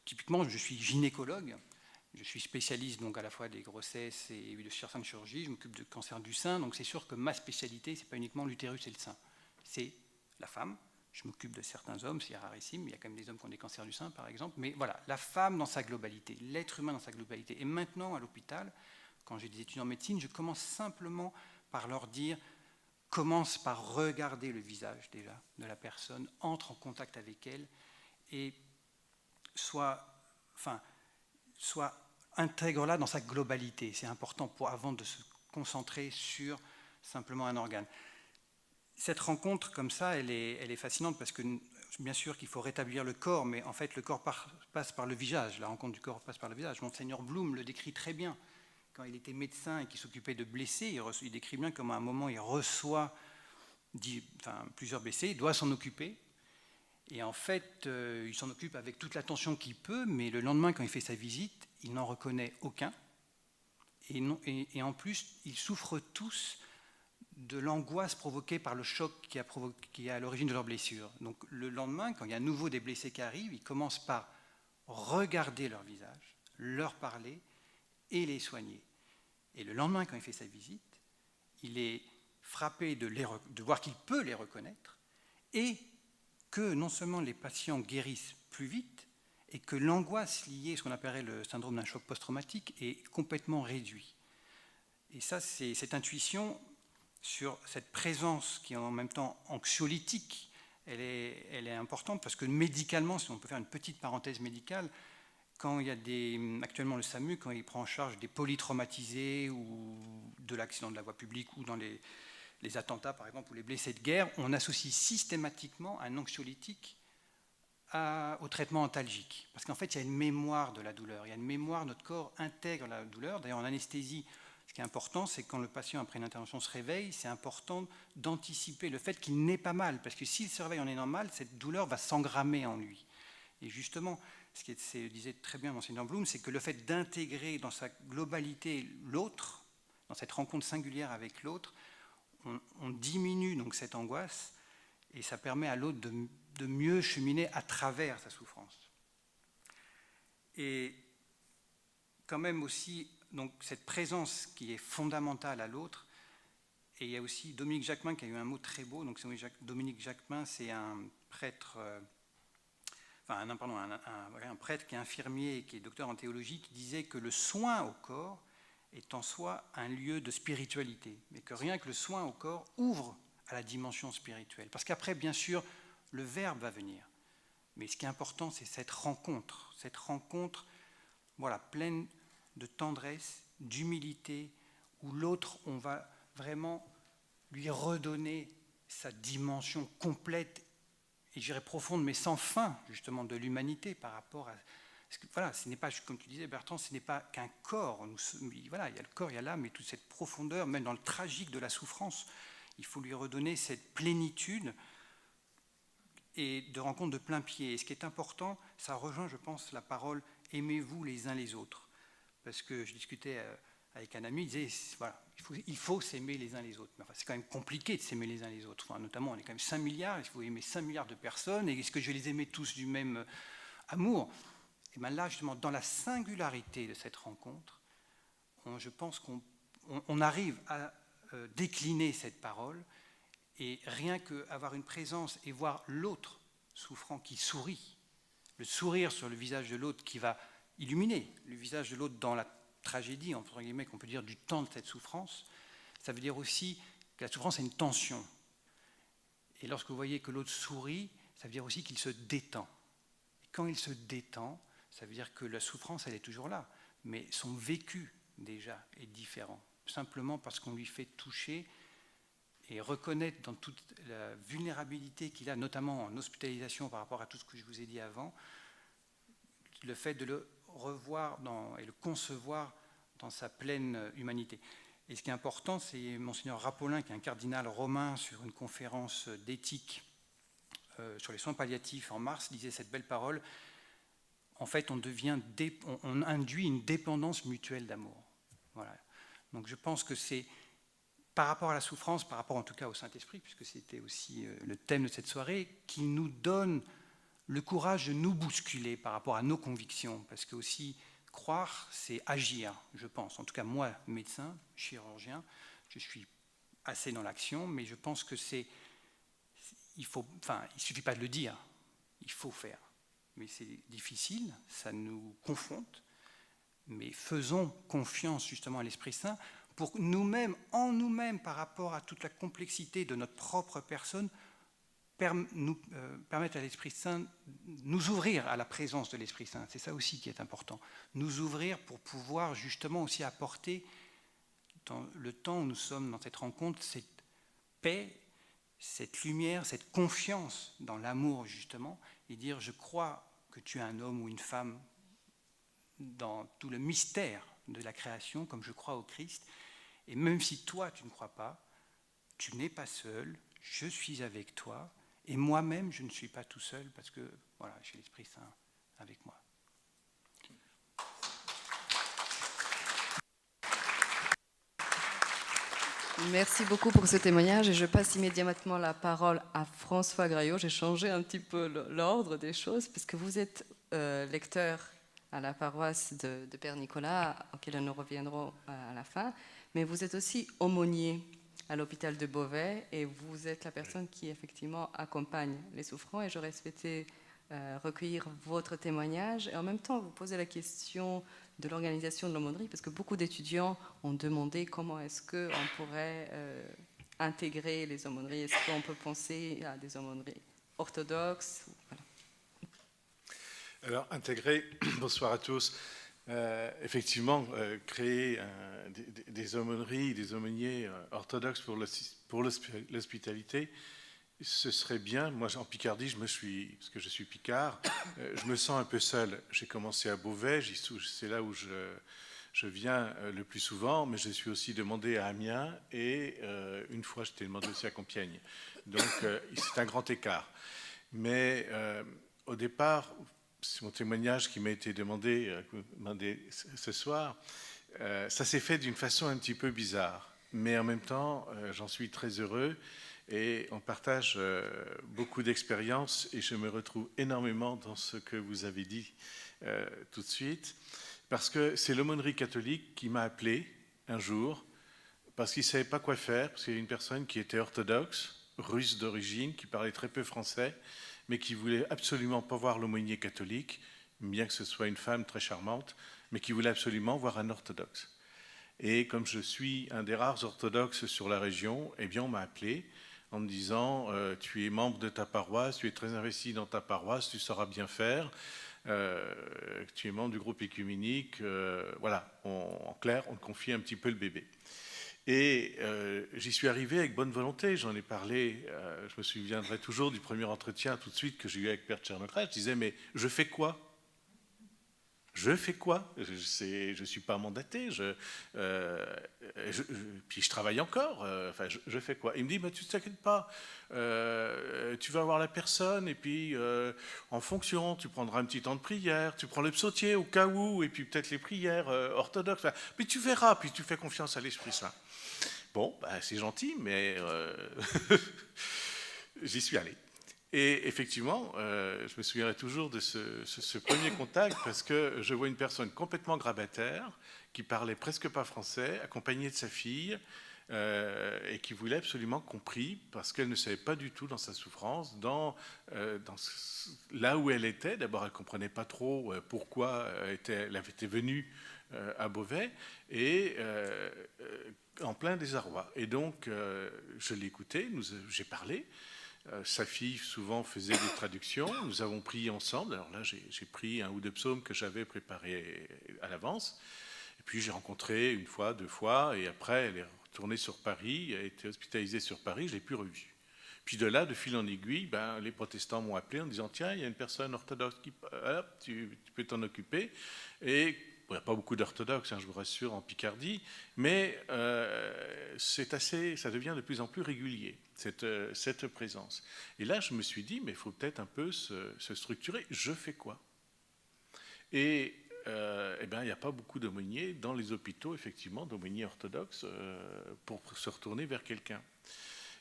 C: typiquement je suis gynécologue, je suis spécialiste donc à la fois des grossesses et de certaines chirurgies, je m'occupe de cancer du sein, donc c'est sûr que ma spécialité c'est pas uniquement l'utérus et le sein, c'est la femme. Je m'occupe de certains hommes, c'est rarissime, il y a quand même des hommes qui ont des cancers du sein par exemple, mais voilà, la femme dans sa globalité, l'être humain dans sa globalité. Et maintenant à l'hôpital, quand j'ai des étudiants en médecine, je commence simplement par leur dire: commence par regarder le visage déjà de la personne, entre en contact avec elle et intègre-la dans sa globalité. C'est important avant de se concentrer sur simplement un organe. Cette rencontre comme ça, elle est fascinante parce que bien sûr qu'il faut rétablir le corps, mais en fait le corps passe par le visage. La rencontre du corps passe par le visage. Monseigneur Blum le décrit très bien. Quand il était médecin et qu'il s'occupait de blessés, il décrit bien comment à un moment il reçoit plusieurs blessés, il doit s'en occuper. Et en fait, il s'en occupe avec toute l'attention qu'il peut, mais le lendemain, quand il fait sa visite, il n'en reconnaît aucun. Et en plus, ils souffrent tous de l'angoisse provoquée par le choc qui est à l'origine de leur blessure. Donc le lendemain, quand il y a à nouveau des blessés qui arrivent, il commence par regarder leur visage, leur parler et les soigner. Et le lendemain, quand il fait sa visite, il est frappé de voir qu'il peut les reconnaître et que non seulement les patients guérissent plus vite et que l'angoisse liée à ce qu'on appellerait le syndrome d'un choc post-traumatique est complètement réduite. Et ça, c'est cette intuition sur cette présence qui est en même temps anxiolytique, elle est importante parce que médicalement, si on peut faire une petite parenthèse médicale, quand il y a actuellement le SAMU, quand il prend en charge des polytraumatisés ou de l'accident de la voie publique ou dans les attentats par exemple ou les blessés de guerre, on associe systématiquement un anxiolytique au traitement antalgique. Parce qu'en fait, il y a une mémoire de la douleur, il y a une mémoire, notre corps intègre la douleur. D'ailleurs, en anesthésie, ce qui est important, c'est que quand le patient, après une intervention, se réveille, c'est important d'anticiper le fait qu'il n'ait pas mal, parce que s'il se réveille en ayant mal, cette douleur va s'engrammer en lui. Et justement, ce que disait très bien Monseigneur Blum, c'est que le fait d'intégrer dans sa globalité l'autre, dans cette rencontre singulière avec l'autre, on diminue donc cette angoisse et ça permet à l'autre de mieux cheminer à travers sa souffrance. Et quand même aussi, donc, cette présence qui est fondamentale à l'autre, et il y a aussi Dominique Jacquemin qui a eu un mot très beau. Donc Dominique Jacquemin, c'est un prêtre, un prêtre qui est infirmier et qui est docteur en théologie, qui disait que le soin au corps est en soi un lieu de spiritualité, mais que rien que le soin au corps ouvre à la dimension spirituelle. Parce qu'après, bien sûr, le verbe va venir. Mais ce qui est important, c'est cette rencontre, voilà, pleine de tendresse, d'humilité, où l'autre, on va vraiment lui redonner sa dimension complète et je dirais profonde, mais sans fin, justement, de l'humanité par rapport à... Voilà, ce n'est pas, comme tu disais, Bertrand, ce n'est pas qu'un corps. Voilà, il y a le corps, il y a l'âme, mais toute cette profondeur, même dans le tragique de la souffrance, il faut lui redonner cette plénitude et de rencontre de plein pied. Et ce qui est important, ça rejoint, je pense, la parole « aimez-vous les uns les autres ». Parce que je discutais avec un ami, il disait, voilà, il faut s'aimer les uns les autres. Mais enfin, c'est quand même compliqué de s'aimer les uns les autres. Enfin, notamment, on est quand même 5 milliards, il faut aimer 5 milliards de personnes, et est-ce que je vais les aimer tous du même amour ? Et bien là, justement, dans la singularité de cette rencontre, je pense qu'on arrive à décliner cette parole, et rien qu'avoir une présence et voir l'autre souffrant qui sourit, le sourire sur le visage de l'autre qui va illuminer le visage de l'autre dans la tragédie, entre guillemets, qu'on peut dire du temps de cette souffrance, ça veut dire aussi que la souffrance est une tension. Et lorsque vous voyez que l'autre sourit, ça veut dire aussi qu'il se détend. Et quand il se détend, ça veut dire que la souffrance, elle est toujours là, mais son vécu, déjà, est différent. Simplement parce qu'on lui fait toucher et reconnaître dans toute la vulnérabilité qu'il a, notamment en hospitalisation par rapport à tout ce que je vous ai dit avant, le fait de le revoir et le concevoir dans sa pleine humanité. Et ce qui est important, c'est Monseigneur Rapolin, qui est un cardinal romain, sur une conférence d'éthique sur les soins palliatifs en mars, disait cette belle parole. En fait, on induit une dépendance mutuelle d'amour. Voilà. Donc je pense que c'est par rapport à la souffrance, par rapport en tout cas au Saint-Esprit, puisque c'était aussi le thème de cette soirée, qui nous donne le courage de nous bousculer par rapport à nos convictions, parce que aussi croire, c'est agir, je pense. En tout cas, moi, médecin, chirurgien, je suis assez dans l'action, mais je pense que il suffit pas de le dire, il faut faire. Mais c'est difficile, ça nous confronte, mais faisons confiance justement à l'Esprit Saint pour nous-mêmes, en nous-mêmes, par rapport à toute la complexité de notre propre personne, permettre à l'Esprit Saint, nous ouvrir à la présence de l'Esprit Saint. C'est ça aussi qui est important. Nous ouvrir pour pouvoir justement aussi apporter, dans le temps où nous sommes dans cette rencontre, cette paix, cette lumière, cette confiance dans l'amour justement, et dire je crois que tu es un homme ou une femme dans tout le mystère de la création, comme je crois au Christ. Et même si toi, tu ne crois pas, tu n'es pas seul, je suis avec toi, et moi-même, je ne suis pas tout seul, parce que voilà, j'ai l'Esprit Saint avec moi.
A: Merci beaucoup pour ce témoignage et je passe immédiatement la parole à François Graillot. J'ai changé un petit peu l'ordre des choses, parce que vous êtes lecteur à la paroisse de Père Nicolas, auquel nous reviendrons à la fin, mais vous êtes aussi aumônier à l'hôpital de Beauvais et vous êtes la personne qui effectivement accompagne les souffrants, et j'aurais souhaité recueillir votre témoignage et en même temps vous poser la question de l'organisation de l'aumônerie, parce que beaucoup d'étudiants ont demandé comment est-ce qu'on pourrait intégrer les aumôneries, est-ce qu'on peut penser à des aumôneries orthodoxes, voilà.
D: Alors, intégrer, bonsoir à tous. Effectivement, créer des aumôneries, des aumôniers orthodoxes pour l'hospitalité, ce serait bien. Moi, en Picardie, parce que je suis picard, je me sens un peu seul. J'ai commencé à Beauvais, c'est là où je viens le plus souvent, mais je suis aussi demandé à Amiens et une fois, j'étais demandé aussi à Compiègne. Donc, c'est un grand écart. Mais au départ, c'est mon témoignage qui m'a été demandé ce soir. Ça s'est fait d'une façon un petit peu bizarre, mais en même temps, j'en suis très heureux et on partage beaucoup d'expériences et je me retrouve énormément dans ce que vous avez dit tout de suite, parce que c'est l'aumônerie catholique qui m'a appelé un jour parce qu'il ne savait pas quoi faire, parce qu'il y a une personne qui était orthodoxe, russe d'origine, qui parlait très peu français, mais qui voulait absolument pas voir l'aumônier catholique, bien que ce soit une femme très charmante, mais qui voulait absolument voir un orthodoxe. Et comme je suis un des rares orthodoxes sur la région, eh bien on m'a appelé en me disant tu es membre de ta paroisse, tu es très investi dans ta paroisse, tu sauras bien faire, tu es membre du groupe écuménique, voilà, en clair, on te confie un petit peu le bébé. Et j'y suis arrivé avec bonne volonté, j'en ai parlé, je me souviendrai toujours du premier entretien tout de suite que j'ai eu avec Père Tchernocrate, je disais mais je fais quoi ? Je fais quoi ? Je ne suis pas mandaté, puis je travaille encore, enfin, je fais quoi ? Il me dit, tu ne t'inquiète pas, tu vas voir la personne, et puis en fonction, tu prendras un petit temps de prière, tu prends le psautier au cas où, et puis peut-être les prières orthodoxes, enfin, mais tu verras, puis tu fais confiance à l'Esprit Saint. Bon, bah, c'est gentil, mais j'y suis allé. Et effectivement, je me souviendrai toujours de ce premier contact parce que je vois une personne complètement grabataire qui parlait presque pas français, accompagnée de sa fille, et qui voulait absolument qu'on prie parce qu'elle ne savait pas du tout dans sa souffrance, là où elle était. D'abord, elle ne comprenait pas trop pourquoi elle avait été venue à Beauvais et en plein désarroi. Et donc, je l'ai écouté, j'ai parlé. Sa fille souvent faisait des traductions, nous avons prié ensemble, alors là j'ai pris un ou deux psaumes que j'avais préparés à l'avance, et puis j'ai rencontré une fois, deux fois, et après elle est retournée sur Paris, elle a été hospitalisée sur Paris, je ne l'ai plus revue. Puis de là, de fil en aiguille, les protestants m'ont appelé en disant tiens, il y a une personne orthodoxe qui, tu peux t'en occuper, et il n'y a pas beaucoup d'orthodoxes, je vous rassure, en Picardie, mais ça devient de plus en plus régulier, cette présence. Et là, je me suis dit, mais il faut peut-être un peu se structurer. Je fais quoi ? Et il n'y a pas beaucoup d'aumôniers dans les hôpitaux, effectivement, d'aumôniers orthodoxes, pour se retourner vers quelqu'un.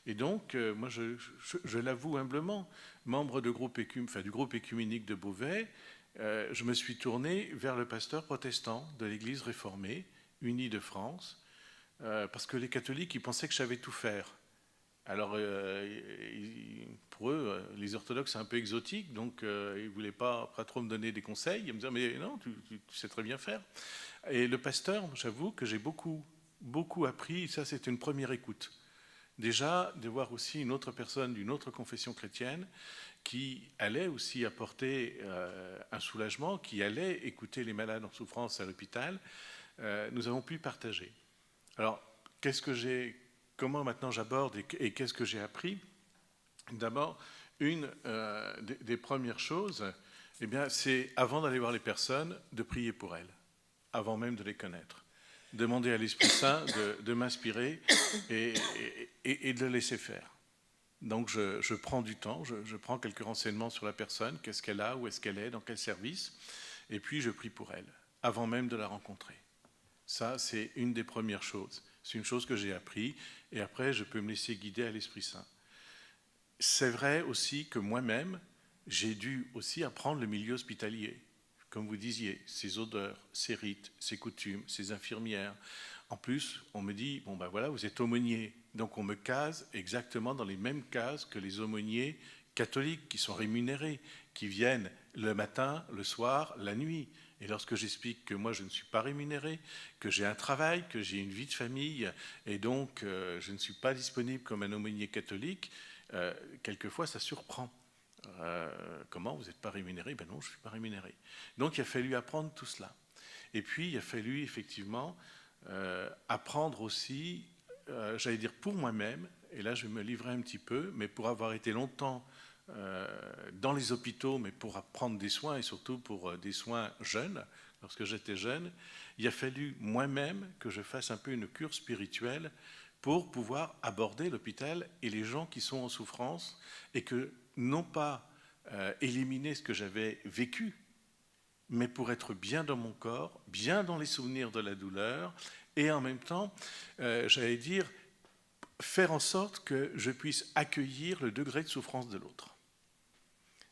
D: Et donc, moi, je l'avoue humblement, membre du groupe écuménique de Beauvais, je me suis tourné vers le pasteur protestant de l'Église réformée, unie de France, parce que les catholiques, ils pensaient que je savais tout faire. Alors, pour eux, les orthodoxes, c'est un peu exotique, donc ils ne voulaient pas trop me donner des conseils. Ils me disaient, mais non, tu sais très bien faire. Et le pasteur, j'avoue que j'ai beaucoup appris, ça c'est une première écoute. Déjà, de voir aussi une autre personne d'une autre confession chrétienne qui allait aussi apporter un soulagement, qui allait écouter les malades en souffrance à l'hôpital, nous avons pu partager. Alors, comment maintenant j'aborde et qu'est-ce que j'ai appris ? D'abord, une des premières choses, c'est avant d'aller voir les personnes, de prier pour elles, avant même de les connaître. Demander à l'Esprit Saint de m'inspirer et de le laisser faire. Donc je prends du temps, je prends quelques renseignements sur la personne, qu'est-ce qu'elle a, où est-ce qu'elle est, dans quel service, et puis je prie pour elle, avant même de la rencontrer. Ça, c'est une des premières choses. C'est une chose que j'ai appris, et après, je peux me laisser guider à l'Esprit Saint. C'est vrai aussi que moi-même, j'ai dû aussi apprendre le milieu hospitalier. Comme vous disiez, ses odeurs, ses rites, ses coutumes, ses infirmières. En plus, on me dit, voilà, vous êtes aumônier. Donc on me case exactement dans les mêmes cases que les aumôniers catholiques qui sont rémunérés, qui viennent le matin, le soir, la nuit. Et lorsque j'explique que moi je ne suis pas rémunéré, que j'ai un travail, que j'ai une vie de famille, et donc je ne suis pas disponible comme un aumônier catholique, quelquefois ça surprend. Comment, vous n'êtes pas rémunéré ? Ben non, je ne suis pas rémunéré. Donc il a fallu apprendre tout cela. Et puis il a fallu effectivement apprendre aussi, j'allais dire pour moi-même, et là je vais me livrer un petit peu, mais pour avoir été longtemps dans les hôpitaux, mais pour prendre des soins, et surtout pour des soins jeunes, lorsque j'étais jeune, il a fallu moi-même que je fasse un peu une cure spirituelle pour pouvoir aborder l'hôpital et les gens qui sont en souffrance, et que non pas éliminer ce que j'avais vécu, mais pour être bien dans mon corps, bien dans les souvenirs de la douleur, et en même temps, j'allais dire, faire en sorte que je puisse accueillir le degré de souffrance de l'autre.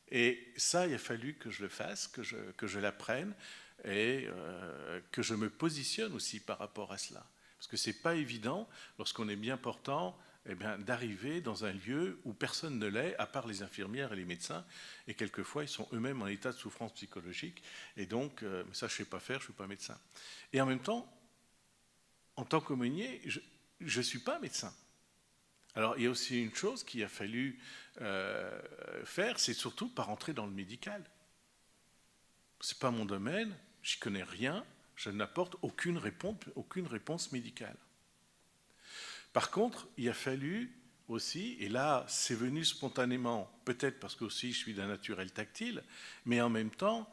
D: Et ça, il a fallu que je le fasse, que je l'apprenne, et que je me positionne aussi par rapport à cela. Parce que ce n'est pas évident, lorsqu'on est bien portant, d'arriver dans un lieu où personne ne l'est, à part les infirmières et les médecins, et quelquefois ils sont eux-mêmes en état de souffrance psychologique, et donc ça je ne sais pas faire, je ne suis pas médecin. Et en même temps, en tant qu'aumônier, je ne suis pas médecin. Alors, il y a aussi une chose qu'il a fallu faire, c'est surtout pas rentrer dans le médical. C'est pas mon domaine, j'y connais rien, je n'apporte aucune réponse médicale. Par contre, il a fallu aussi, et là, c'est venu spontanément, peut-être parce que aussi je suis d'un naturel tactile, mais en même temps,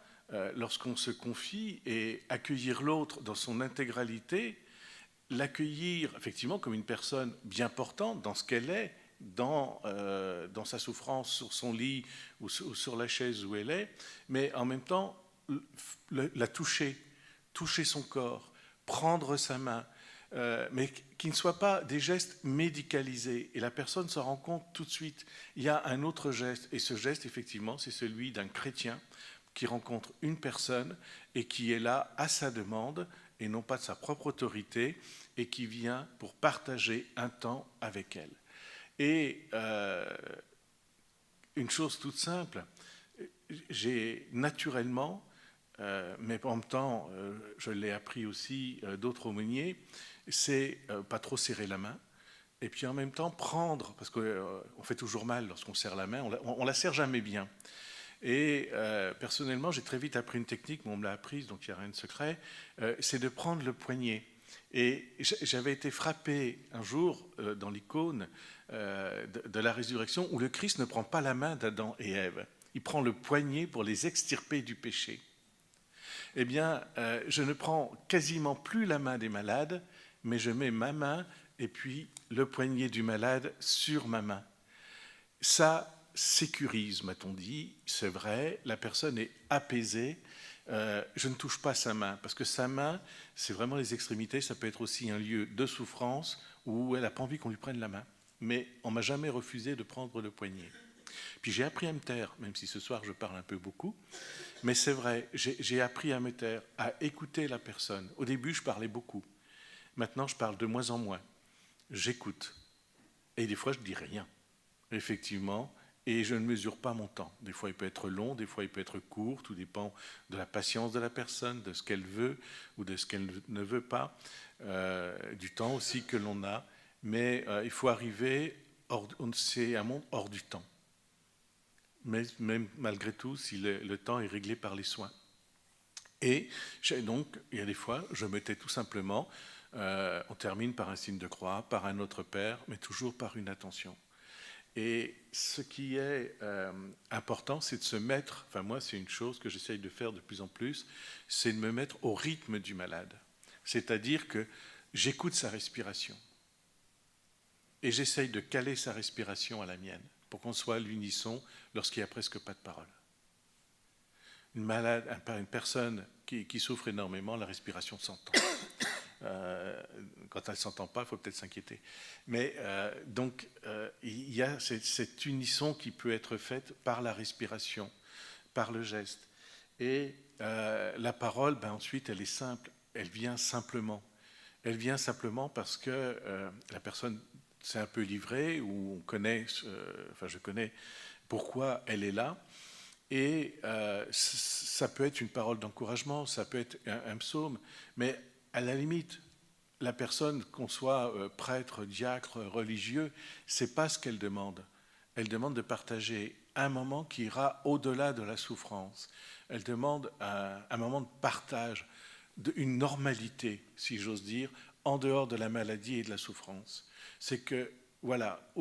D: lorsqu'on se confie et accueillir l'autre dans son intégralité, l'accueillir effectivement comme une personne bien portante dans ce qu'elle est, dans sa souffrance, sur son lit ou sur la chaise où elle est, mais en même temps la toucher son corps, prendre sa main, mais qui ne soient pas des gestes médicalisés. Et la personne se rend compte tout de suite. Il y a un autre geste, et ce geste, effectivement, c'est celui d'un chrétien qui rencontre une personne et qui est là à sa demande, et non pas de sa propre autorité, et qui vient pour partager un temps avec elle. Et une chose toute simple, j'ai naturellement, mais en même temps, je l'ai appris aussi d'autres aumôniers, c'est pas trop serrer la main, et puis en même temps prendre, parce qu'on fait toujours mal lorsqu'on serre la main, on la serre jamais bien. Et personnellement, j'ai très vite appris une technique, mais on me l'a apprise, donc il n'y a rien de secret, c'est de prendre le poignet. Et j'avais été frappé un jour dans l'icône de la résurrection où le Christ ne prend pas la main d'Adam et Ève, il prend le poignet pour les extirper du péché. Eh bien, je ne prends quasiment plus la main des malades, mais je mets ma main et puis le poignet du malade sur ma main. Ça sécurise, m'a-t-on dit, c'est vrai, la personne est apaisée. Je ne touche pas sa main, parce que sa main, c'est vraiment les extrémités, ça peut être aussi un lieu de souffrance où elle n'a pas envie qu'on lui prenne la main. Mais on ne m'a jamais refusé de prendre le poignet. Puis j'ai appris à me taire, même si ce soir je parle un peu beaucoup, mais c'est vrai, j'ai appris à me taire, à écouter la personne. Au début, je parlais beaucoup. Maintenant, je parle de moins en moins. J'écoute. Et des fois, je ne dis rien, effectivement, et je ne mesure pas mon temps. Des fois, il peut être long, des fois, il peut être court, tout dépend de la patience de la personne, de ce qu'elle veut ou de ce qu'elle ne veut pas, du temps aussi que l'on a. Mais il faut arriver, c'est un monde hors du temps. Mais même malgré tout, si le temps est réglé par les soins. Et donc, il y a des fois, je me tais tout simplement, on termine par un signe de croix, par un Notre Père, mais toujours par une attention. Et ce qui est important, c'est de se mettre, enfin moi c'est une chose que j'essaye de faire de plus en plus, c'est de me mettre au rythme du malade. C'est-à-dire que j'écoute sa respiration et j'essaye de caler sa respiration à la mienne pour qu'on soit à l'unisson lorsqu'il n'y a presque pas de parole. Une personne qui souffre énormément, la respiration s'entend. Quand elle ne s'entend pas, il faut peut-être s'inquiéter. Mais donc, il y a cette unisson qui peut être faite par la respiration, par le geste. Et la parole, ensuite, elle est simple, elle vient simplement. Elle vient simplement parce que la personne s'est un peu livrée, ou on connaît, je connais pourquoi elle est là. Et ça peut être une parole d'encouragement, ça peut être un psaume, mais à la limite, la personne, qu'on soit prêtre, diacre, religieux, c'est pas ce qu'elle demande. Elle demande de partager un moment qui ira au-delà de la souffrance. Elle demande un moment de partage, une normalité, si j'ose dire, en dehors de la maladie et de la souffrance. C'est que, voilà,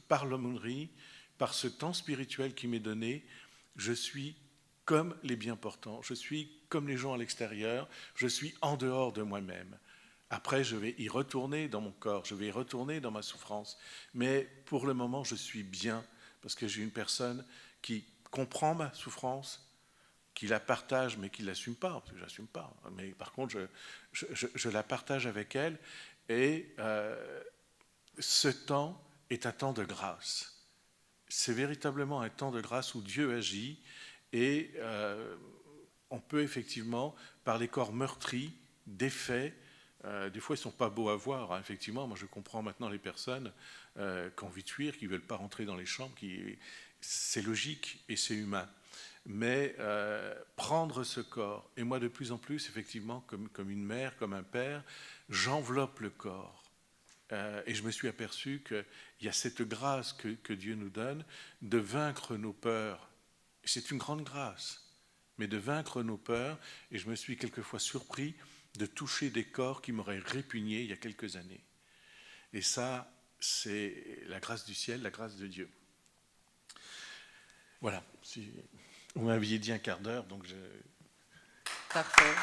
D: par l'aumônerie, par ce temps spirituel qui m'est donné, je suis comme les bien-portants, je suis comme les gens à l'extérieur, je suis en dehors de moi-même. Après, je vais y retourner dans mon corps, je vais y retourner dans ma souffrance. Mais pour le moment, je suis bien, parce que j'ai une personne qui comprend ma souffrance, qui la partage, mais qui ne l'assume pas, parce que je ne l'assume pas. Mais par contre, je la partage avec elle, et ce temps est un temps de grâce. C'est véritablement un temps de grâce où Dieu agit, et on peut effectivement, par les corps meurtris, défaits, des fois ils ne sont pas beaux à voir, hein, effectivement. Moi je comprends maintenant les personnes qui ont envie de fuir, qui ne veulent pas rentrer dans les chambres, c'est logique et c'est humain. Mais prendre ce corps, et moi de plus en plus, effectivement, comme une mère, comme un père, j'enveloppe le corps. et je me suis aperçu qu'il y a cette grâce que Dieu nous donne de vaincre nos peurs. C'est une grande grâce, mais de vaincre nos peurs, et je me suis quelquefois surpris de toucher des corps qui m'auraient répugné il y a quelques années. Et ça, c'est la grâce du ciel, la grâce de Dieu. Voilà, vous m'aviez dit un quart d'heure, donc je...
A: Parfait.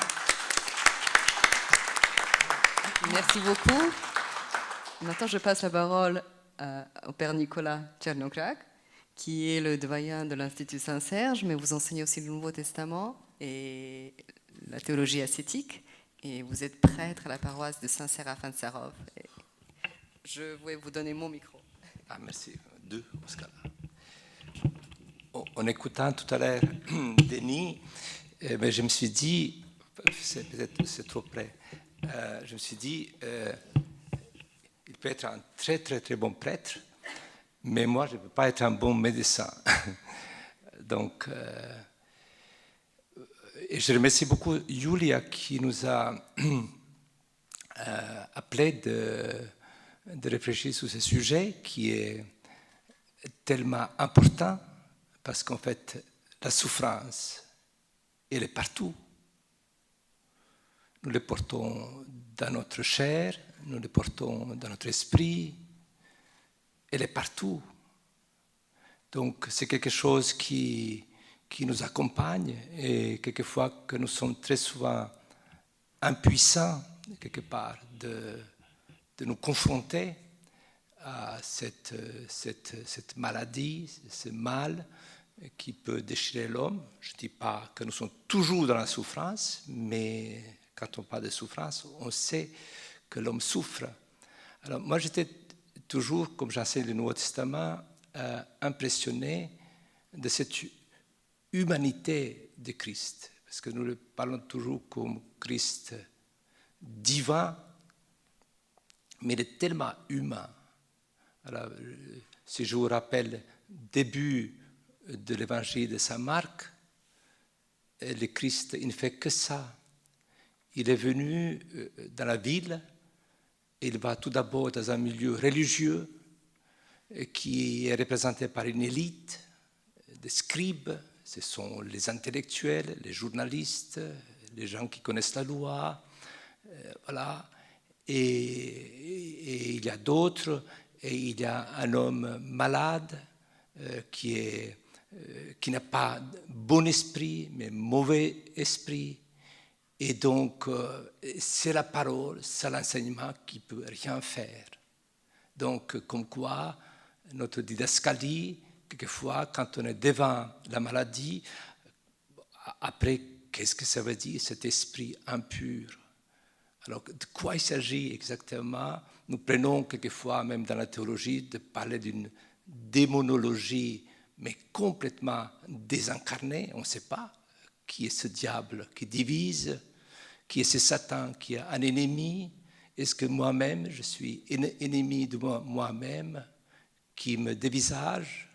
A: Merci beaucoup. Maintenant, je passe la parole au Père Nicolas Tchernokrak, qui est le doyen de l'Institut Saint-Serge, mais vous enseignez aussi le Nouveau Testament et la théologie ascétique, et vous êtes prêtre à la paroisse de Saint-Séraphin-de-Sarov. Je vais vous donner mon micro.
E: Ah, merci. Deux, Pascal. En écoutant tout à l'heure Denis, mais je me suis dit, peut-être c'est trop près, je me suis dit, il peut être un très très très bon prêtre, mais moi je ne peux pas être un bon médecin. Donc, et je remercie beaucoup Julia qui nous a appelé de réfléchir sur ce sujet qui est tellement important parce qu'en fait, la souffrance, elle est partout. Nous le portons dans notre chair, nous le portons dans notre esprit, elle est partout. Donc c'est quelque chose qui nous accompagne et quelquefois que nous sommes très souvent impuissants, quelque part, de nous confronter à cette maladie, ce mal qui peut déchirer l'homme. Je ne dis pas que nous sommes toujours dans la souffrance, mais quand on parle de souffrance, on sait que l'homme souffre. Alors moi, j'étais toujours, comme j'enseigne le Nouveau Testament, impressionné de cette humanité de Christ, parce que nous le parlons toujours comme Christ divin, mais il est tellement humain. Alors, si je vous rappelle début de l'évangile de Saint Marc, le Christ, il ne fait que ça. Il est venu dans la ville, il va tout d'abord dans un milieu religieux qui est représenté par une élite, des scribes, ce sont les intellectuels, les journalistes, les gens qui connaissent la loi, voilà. Et il y a d'autres, et il y a un homme malade qui n'a pas bon esprit, mais mauvais esprit. Et donc, c'est la parole, c'est l'enseignement qui ne peut rien faire. Donc, comme quoi, notre didascalie, quelquefois, quand on est devant la maladie, après, qu'est-ce que ça veut dire, cet esprit impur? Alors, de quoi il s'agit exactement? Nous prenons quelquefois, même dans la théologie, de parler d'une démonologie, mais complètement désincarnée. On ne sait pas qui est ce diable qui divise, qui est ce Satan qui est un ennemi. Est-ce que moi-même, je suis ennemi de moi-même qui me dévisage?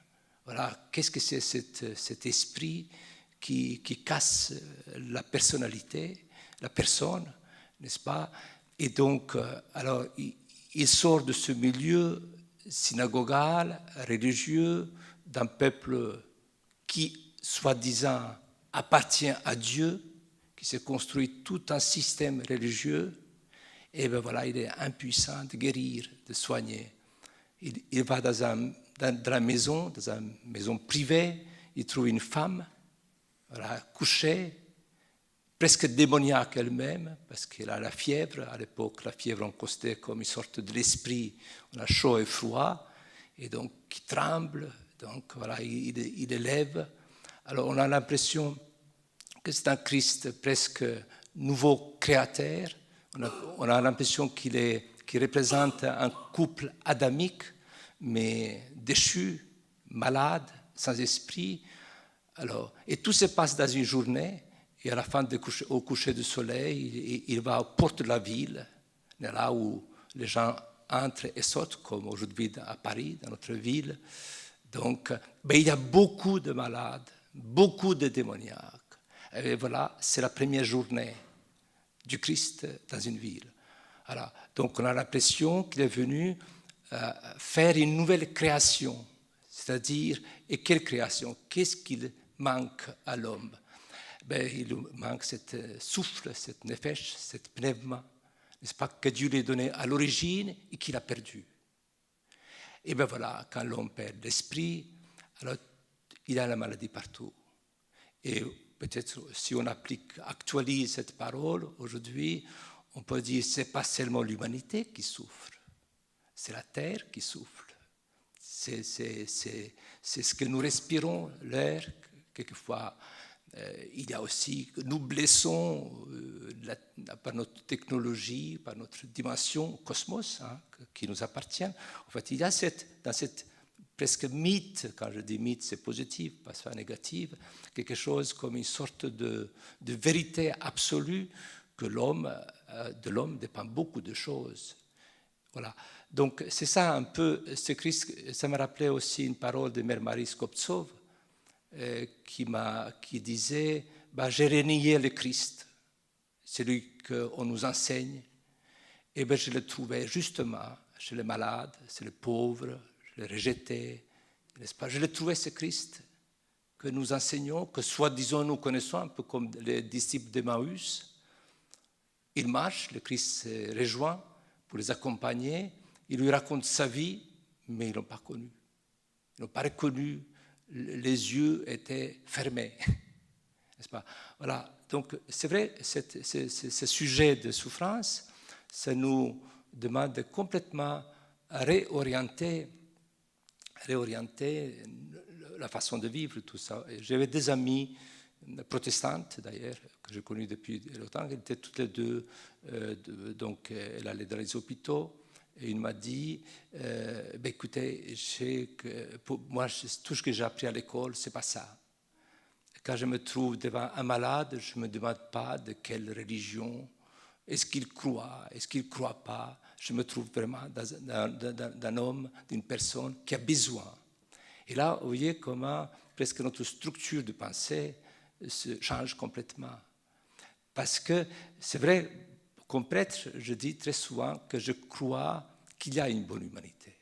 E: Voilà, qu'est-ce que c'est cet esprit qui casse la personnalité, la personne, n'est-ce pas? Et donc, alors, il sort de ce milieu synagogal, religieux, d'un peuple qui, soi-disant, appartient à Dieu, qui s'est construit tout un système religieux, et bien voilà, il est impuissant de guérir, de soigner. Il va dans la maison, dans une maison privée, il trouve une femme, voilà, couchée, presque démoniaque elle-même, parce qu'elle a la fièvre. À l'époque, la fièvre on considérait comme une sorte de l'esprit, on a chaud et froid, et donc il tremble, donc voilà, il élève. Alors on a l'impression que c'est un Christ presque nouveau créateur. On a l'impression qu'il représente un couple adamique, mais déchu, malade, sans esprit. Alors, et tout se passe dans une journée, et à la fin, au coucher du soleil, il va aux portes de la ville, là où les gens entrent et sortent, comme aujourd'hui à Paris, dans notre ville. Donc, il y a beaucoup de malades, beaucoup de démoniaques. Et voilà, c'est la première journée du Christ dans une ville. Voilà. Donc on a l'impression qu'il est venu faire une nouvelle création. C'est-à-dire, et quelle création? Qu'est-ce qu'il manque à l'homme? Il lui manque cette souffle, cette nefesh, cette pneuma, n'est-ce pas, que Dieu lui a donné à l'origine et qu'il a perdu. Et bien voilà, quand l'homme perd l'esprit, alors il a la maladie partout. Et peut-être si on actualise cette parole aujourd'hui, on peut dire que ce n'est pas seulement l'humanité qui souffre, c'est la terre qui souffre. C'est ce que nous respirons, l'air, quelquefois. Il y a aussi, nous blessons par notre technologie, par notre dimension cosmos, qui nous appartient. En fait, il y a dans cette presque mythe, quand je dis mythe, c'est positif, pas négatif, quelque chose comme une sorte de vérité absolue que de l'homme dépend beaucoup de choses. Voilà. Donc c'est ça un peu, ça me rappelait aussi une parole de Mère Marie Skobtsov, qui disait j'ai renié le Christ, celui qu'on nous enseigne, et je le trouvais justement chez les malades, chez les pauvres, je le rejetais, n'est-ce pas? Je le trouvais ce Christ que nous enseignons, que soi-disant nous connaissons, un peu comme les disciples d'Emmaüs. Il marche, le Christ se rejoint pour les accompagner, il lui raconte sa vie, mais ils ne l'ont pas connu. Ils n'ont pas reconnu. Les yeux étaient fermés, n'est-ce pas? Voilà. Donc, c'est vrai, ce sujet de souffrance, ça nous demande de complètement réorienter la façon de vivre tout ça. J'avais des amies protestantes, d'ailleurs, que j'ai connues depuis longtemps, qui étaient toutes les deux, donc elle allait dans les hôpitaux. Et il m'a dit, écoutez, pour moi, tout ce que j'ai appris à l'école, c'est pas ça. Quand je me trouve devant un malade, je ne me demande pas de quelle religion, est-ce qu'il croit, est-ce qu'il ne croit pas. Je me trouve vraiment d'un homme, d'une personne qui a besoin. Et là, vous voyez comment presque notre structure de pensée se change complètement. Parce que c'est vrai, comme prêtre, je dis très souvent que je crois qu'il y a une bonne humanité.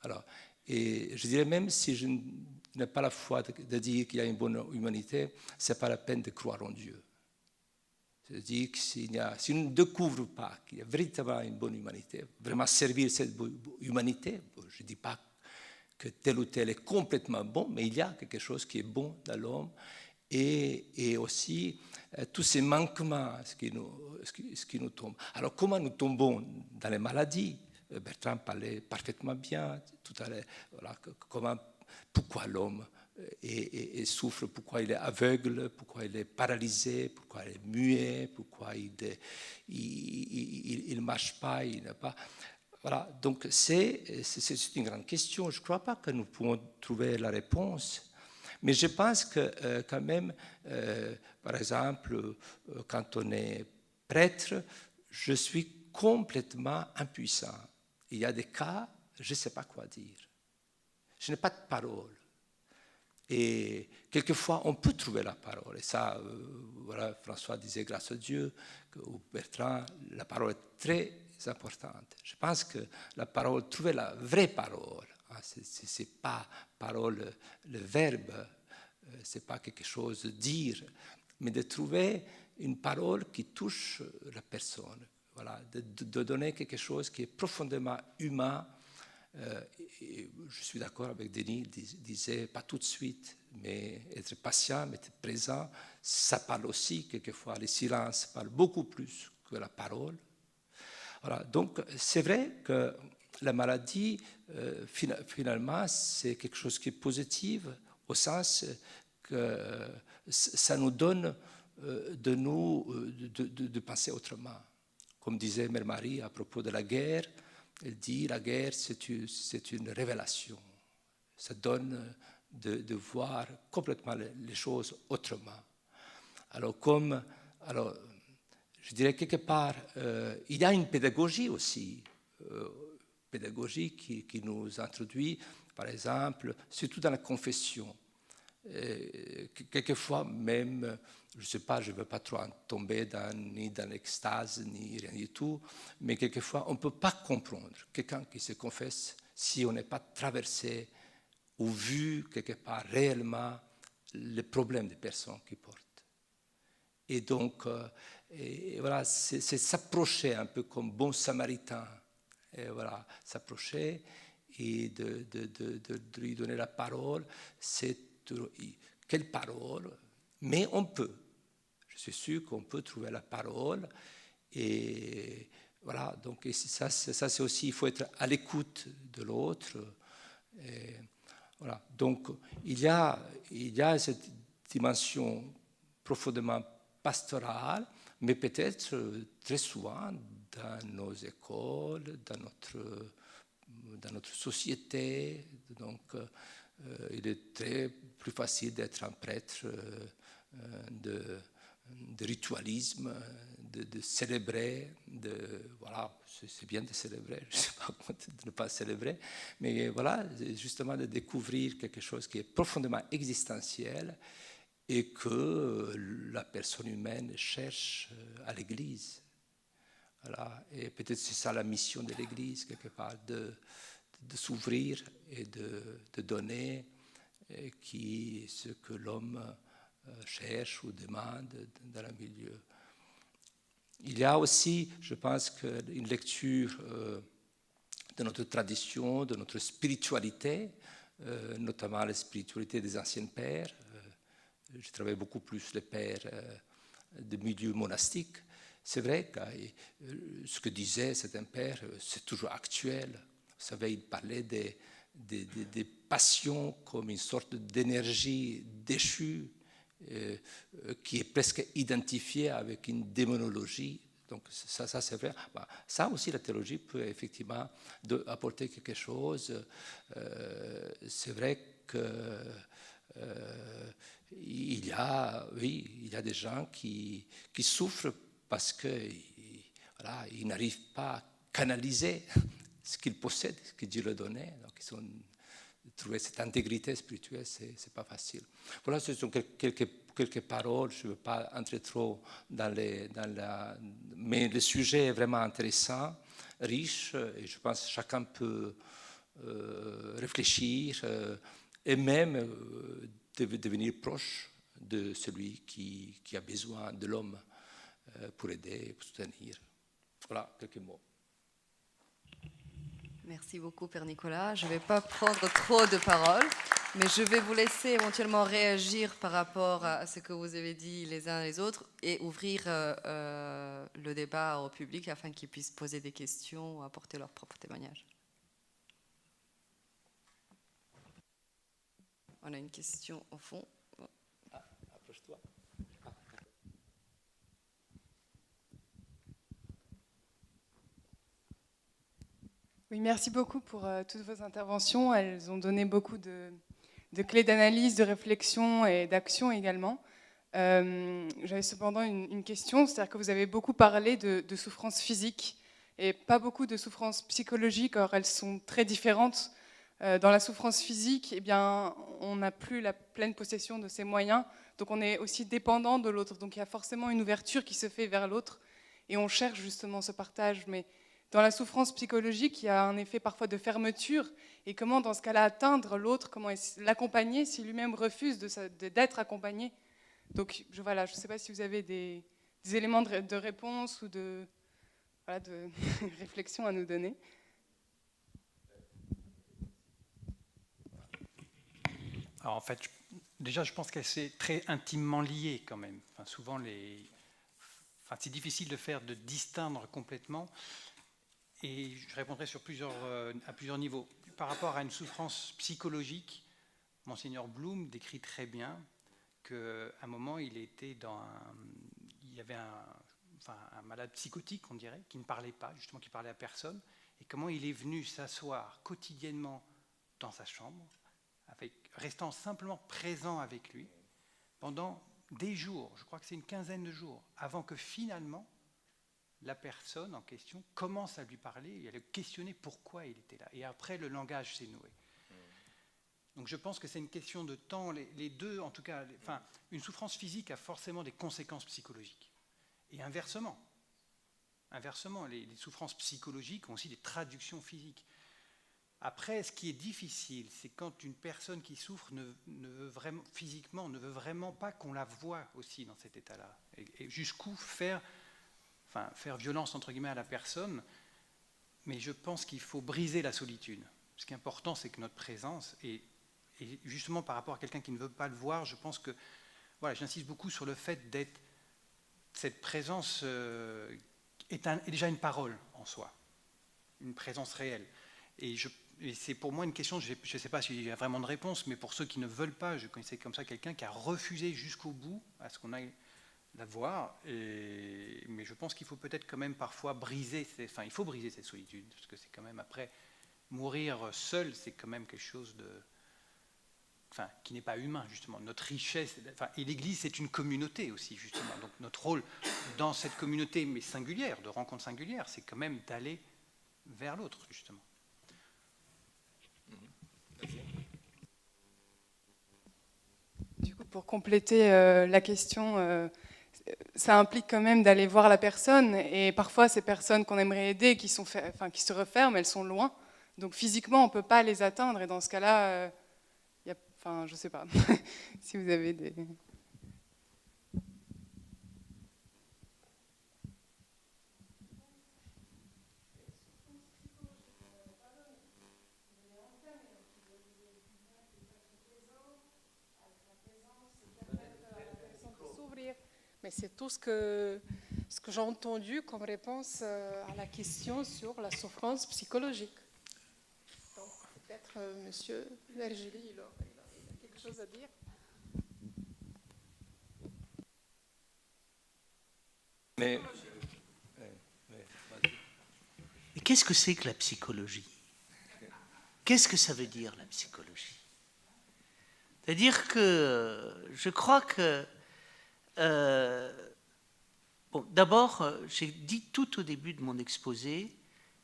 E: Alors, et je dirais même si je n'ai pas la foi de dire qu'il y a une bonne humanité, ce n'est pas la peine de croire en Dieu. C'est-à-dire que si on ne découvre pas qu'il y a véritablement une bonne humanité, vraiment servir cette humanité, je ne dis pas que tel ou tel est complètement bon, mais il y a quelque chose qui est bon dans l'homme, et aussi tous ces manquements, ce qui nous tombe. Alors comment nous tombons dans les maladies? Bertrand parlait parfaitement bien tout à l'heure. Voilà, pourquoi l'homme souffre, pourquoi il est aveugle, pourquoi il est paralysé, pourquoi il est muet, pourquoi il ne marche pas, il n'a pas... Voilà, donc c'est une grande question. Je ne crois pas que nous pouvons trouver la réponse. Mais je pense que quand même, par exemple, quand on est prêtre, je suis complètement impuissant. Il y a des cas, je ne sais pas quoi dire. Je n'ai pas de parole. Et quelquefois, on peut trouver la parole. Et ça, voilà, François disait, grâce à Dieu, ou Bertrand, la parole est très importante. Je pense que la parole, trouver la vraie parole, ce n'est pas parole, le verbe, ce n'est pas quelque chose de dire, mais de trouver une parole qui touche la personne. Voilà, de donner quelque chose qui est profondément humain. Et je suis d'accord avec Denis, disait pas tout de suite, mais être patient, être présent, ça parle aussi quelquefois. Le silence parle beaucoup plus que la parole. Voilà, donc c'est vrai que la maladie, finalement, c'est quelque chose qui est positif, au sens que ça nous donne de penser autrement. Comme disait Mère Marie à propos de la guerre, elle dit la guerre, c'est une révélation. Ça donne de voir complètement les choses autrement. Alors, je dirais quelque part, il y a une pédagogie aussi, pédagogie qui nous introduit, par exemple, surtout dans la confession. quelquefois même, je ne sais pas, je ne veux pas trop en tomber ni dans l'extase, ni rien du tout, mais quelquefois on ne peut pas comprendre quelqu'un qui se confesse si on n'est pas traversé ou vu quelque part réellement les problèmes des personnes qui portent. Et donc, et voilà, c'est s'approcher un peu comme bon samaritain, et voilà, s'approcher et de lui donner la parole. Quelle parole? Mais on peut. Je suis sûr qu'on peut trouver la parole. Et voilà, donc et ça c'est aussi, il faut être à l'écoute de l'autre. Voilà, donc il y a cette dimension profondément pastorale, mais peut-être très souvent dans nos écoles, dans notre société. Donc, il est très plus facile d'être un prêtre de ritualisme, de célébrer, voilà, c'est bien de célébrer, je ne sais pas comment de ne pas célébrer, mais voilà, justement de découvrir quelque chose qui est profondément existentiel et que la personne humaine cherche à l'Église. Voilà. Et peut-être c'est ça la mission de l'Église, quelque part, de s'ouvrir et de donner qui est ce que l'homme cherche ou demande dans le milieu. Il y a aussi, je pense, une lecture de notre tradition, de notre spiritualité, notamment la spiritualité des anciens pères. Je travaille beaucoup plus les pères de milieu monastique. C'est vrai que ce que disait certains pères, c'est toujours actuel. Vous savez, il parlait des passions comme une sorte d'énergie déchue qui est presque identifiée avec une démonologie. Donc ça c'est vrai. Ça aussi, la théologie peut effectivement apporter quelque chose. C'est vrai que il y a des gens qui souffrent parce qu'ils n'arrivent pas à canaliser ce qu'ils possèdent, ce que Dieu leur donnait. Donc trouver cette intégrité spirituelle, c'est pas facile. Voilà, ce sont quelques paroles. Je ne veux pas entrer trop dans mais le sujet est vraiment intéressant, riche, et je pense que chacun peut réfléchir et même devenir proche de celui qui a besoin de l'homme pour aider, pour soutenir. Voilà, quelques mots.
A: Merci beaucoup, Père Nicolas. Je ne vais pas prendre trop de paroles, mais je vais vous laisser éventuellement réagir par rapport à ce que vous avez dit les uns et les autres et ouvrir le débat au public afin qu'ils puissent poser des questions ou apporter leur propre témoignage. On a une question au fond.
E: Approche-toi.
F: Oui, merci beaucoup pour toutes vos interventions. Elles ont donné beaucoup de clés d'analyse, de réflexion et d'action également. J'avais cependant une question, c'est-à-dire que vous avez beaucoup parlé de souffrances physiques et pas beaucoup de souffrances psychologiques. Or, elles sont très différentes. Dans la souffrance physique, eh bien, on n'a plus la pleine possession de ses moyens, donc on est aussi dépendant de l'autre. Donc il y a forcément une ouverture qui se fait vers l'autre et on cherche justement ce partage. Mais dans la souffrance psychologique, il y a un effet parfois de fermeture. Et comment, dans ce cas-là, atteindre l'autre, comment l'accompagner si lui-même refuse d'être accompagné? Donc voilà, je ne sais pas si vous avez des éléments de réponse ou de réflexion à nous donner.
C: Alors en fait, déjà, je pense que c'est très intimement lié quand même. Enfin, souvent, c'est difficile de distinguer complètement. Et je répondrai à plusieurs niveaux. Par rapport à une souffrance psychologique, Monseigneur Blum décrit très bien qu'à un moment, il y avait un malade psychotique, on dirait, qui ne parlait pas, justement, qui parlait à personne, et comment il est venu s'asseoir quotidiennement dans sa chambre, restant simplement présent avec lui, pendant des jours, je crois que c'est une quinzaine de jours, avant que finalement, la personne en question commence à lui parler et à le questionner pourquoi il était là. Et après, le langage s'est noué. Donc je pense que c'est une question de temps. Les deux, en tout cas, enfin, une souffrance physique a forcément des conséquences psychologiques. Et inversement. Inversement, les souffrances psychologiques ont aussi des traductions physiques. Après, ce qui est difficile, c'est quand une personne qui souffre physiquement ne veut vraiment pas qu'on la voie aussi dans cet état-là. Et jusqu'où faire violence, entre guillemets, à la personne. Mais je pense qu'il faut briser la solitude. Ce qui est important, c'est que notre présence, et justement par rapport à quelqu'un qui ne veut pas le voir, je pense que, voilà, j'insiste beaucoup sur le fait d'être, cette présence est déjà une parole en soi, une présence réelle. Et c'est pour moi une question, je ne sais pas s'il y a vraiment de réponse, mais pour ceux qui ne veulent pas, je connaissais comme ça quelqu'un qui a refusé jusqu'au bout à ce qu'on aille la voir, mais je pense qu'il faut peut-être quand même parfois briser, il faut briser cette solitude, parce que c'est quand même après, mourir seul, c'est quand même quelque chose qui n'est pas humain, justement. Notre richesse, et l'Église, c'est une communauté aussi, justement. Donc notre rôle dans cette communauté, mais singulière, de rencontre singulière, c'est quand même d'aller vers l'autre, justement.
F: Du coup, pour compléter la question, ça implique quand même d'aller voir la personne, et parfois ces personnes qu'on aimerait aider, qui se referment, elles sont loin. Donc physiquement, on ne peut pas les atteindre, et dans ce cas-là, je ne sais pas si vous avez des...
G: Mais c'est tout ce que j'ai entendu comme réponse à la question sur la souffrance psychologique. Donc peut-être Monsieur Vergely, il a quelque chose à dire.
B: Mais qu'est-ce que c'est que la psychologie? Qu'est-ce que ça veut dire, la psychologie? C'est-à-dire que je crois que d'abord, j'ai dit tout au début de mon exposé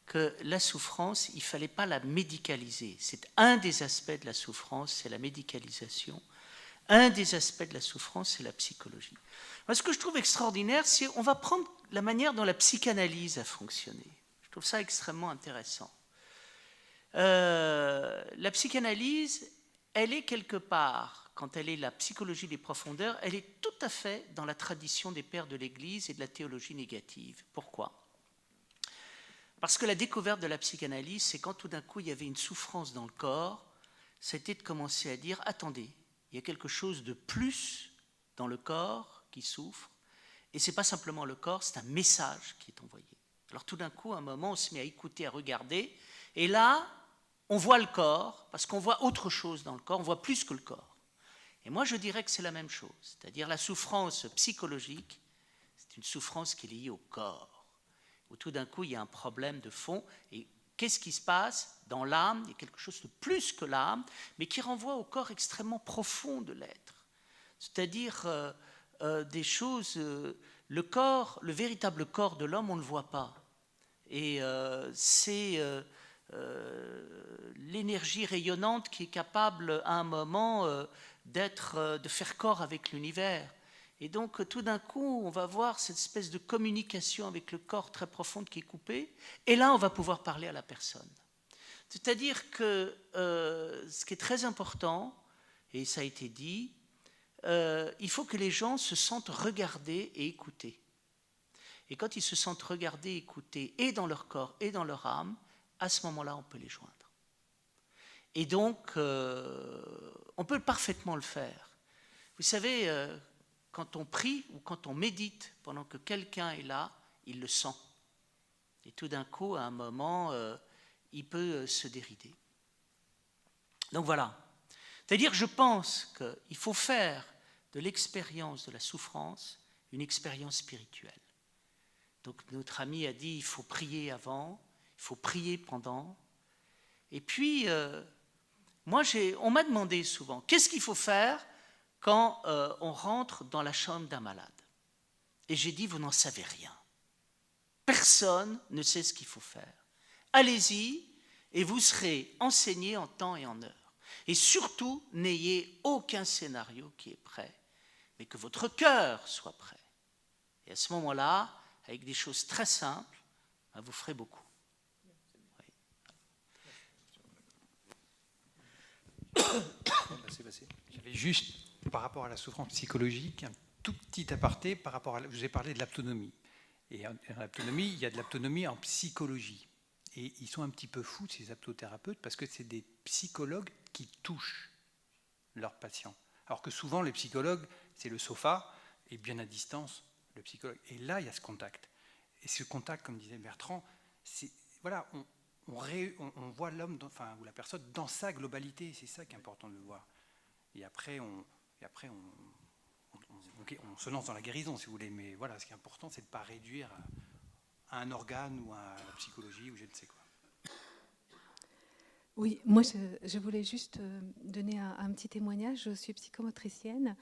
B: que la souffrance, il ne fallait pas la médicaliser. C'est un des aspects de la souffrance, c'est la médicalisation. Un des aspects de la souffrance, c'est la psychologie. Moi, ce que je trouve extraordinaire, c'est qu'on va prendre la manière dont la psychanalyse a fonctionné. Je trouve ça extrêmement intéressant. La psychanalyse, elle est quelque part, quand elle est la psychologie des profondeurs, elle est tout à fait dans la tradition des pères de l'Église et de la théologie négative. Pourquoi? Parce que la découverte de la psychanalyse, c'est quand tout d'un coup il y avait une souffrance dans le corps, c'était de commencer à dire, attendez, il y a quelque chose de plus dans le corps qui souffre, et ce n'est pas simplement le corps, c'est un message qui est envoyé. Alors tout d'un coup, à un moment, on se met à écouter, à regarder, et là, on voit le corps, parce qu'on voit autre chose dans le corps, on voit plus que le corps. Et moi, je dirais que c'est la même chose. C'est-à-dire la souffrance psychologique, c'est une souffrance qui est liée au corps, où tout d'un coup, il y a un problème de fond. Et qu'est-ce qui se passe dans l'âme? Il y a quelque chose de plus que l'âme, mais qui renvoie au corps extrêmement profond de l'être. C'est-à-dire des choses... le corps, le véritable corps de l'homme, on ne le voit pas. Et c'est... l'énergie rayonnante qui est capable à un moment de faire corps avec l'univers. Et donc tout d'un coup on va voir cette espèce de communication avec le corps très profonde qui est coupée, et là on va pouvoir parler à la personne. C'est-à-dire que ce qui est très important, et ça a été dit, il faut que les gens se sentent regardés et écoutés. Et quand ils se sentent regardés et écoutés, et dans leur corps et dans leur âme, à ce moment-là, on peut les joindre. Et donc, on peut parfaitement le faire. Vous savez, quand on prie ou quand on médite pendant que quelqu'un est là, il le sent. Et tout d'un coup, à un moment, il peut se dérider. Donc voilà. C'est-à-dire, je pense qu'il faut faire de l'expérience de la souffrance une expérience spirituelle. Donc notre ami a dit, il faut prier avant, il faut prier pendant. Et puis, on m'a demandé souvent, qu'est-ce qu'il faut faire quand on rentre dans la chambre d'un malade? Et j'ai dit, vous n'en savez rien. Personne ne sait ce qu'il faut faire. Allez-y et vous serez enseigné en temps et en heure. Et surtout, n'ayez aucun scénario qui est prêt, mais que votre cœur soit prêt. Et à ce moment-là, avec des choses très simples, vous ferez beaucoup.
C: J'avais juste, par rapport à la souffrance psychologique, un tout petit aparté par rapport à... Je vous ai parlé de l'aptonomie. Et en l'aptonomie, il y a de l'aptonomie en psychologie. Et ils sont un petit peu fous, ces aptothérapeutes, parce que c'est des psychologues qui touchent leurs patients. Alors que souvent, les psychologues, c'est le sofa, et bien à distance, le psychologue. Et là, il y a ce contact. Et ce contact, comme disait Bertrand, c'est... Voilà, on voit l'homme, enfin, ou la personne dans sa globalité, c'est ça qui est important de le voir. Et après, on se lance dans la guérison, si vous voulez, mais voilà, ce qui est important, c'est de ne pas réduire à un organe ou à la psychologie ou je ne sais quoi.
H: Oui, moi je voulais juste donner un petit témoignage. Je suis psychomotricienne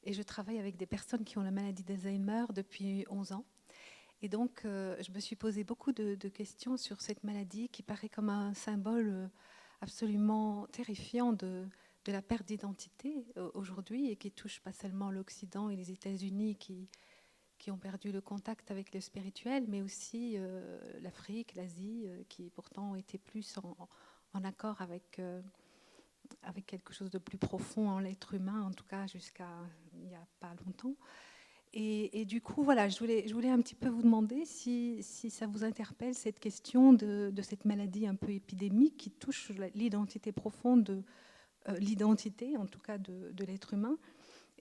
H: et je travaille avec des personnes qui ont la maladie d'Alzheimer depuis 11 ans. Et donc, je me suis posé beaucoup de questions sur cette maladie qui paraît comme un symbole absolument terrifiant de la perte d'identité aujourd'hui et qui touche pas seulement l'Occident et les États-Unis qui ont perdu le contact avec le spirituel, mais aussi l'Afrique, l'Asie, qui pourtant étaient plus en accord avec quelque chose de plus profond en l'être humain, en tout cas jusqu'à il n'y a pas longtemps. Et du coup, voilà, je voulais un petit peu vous demander si ça vous interpelle, cette question de cette maladie un peu épidémique qui touche l'identité profonde, l'identité en tout cas de l'être humain.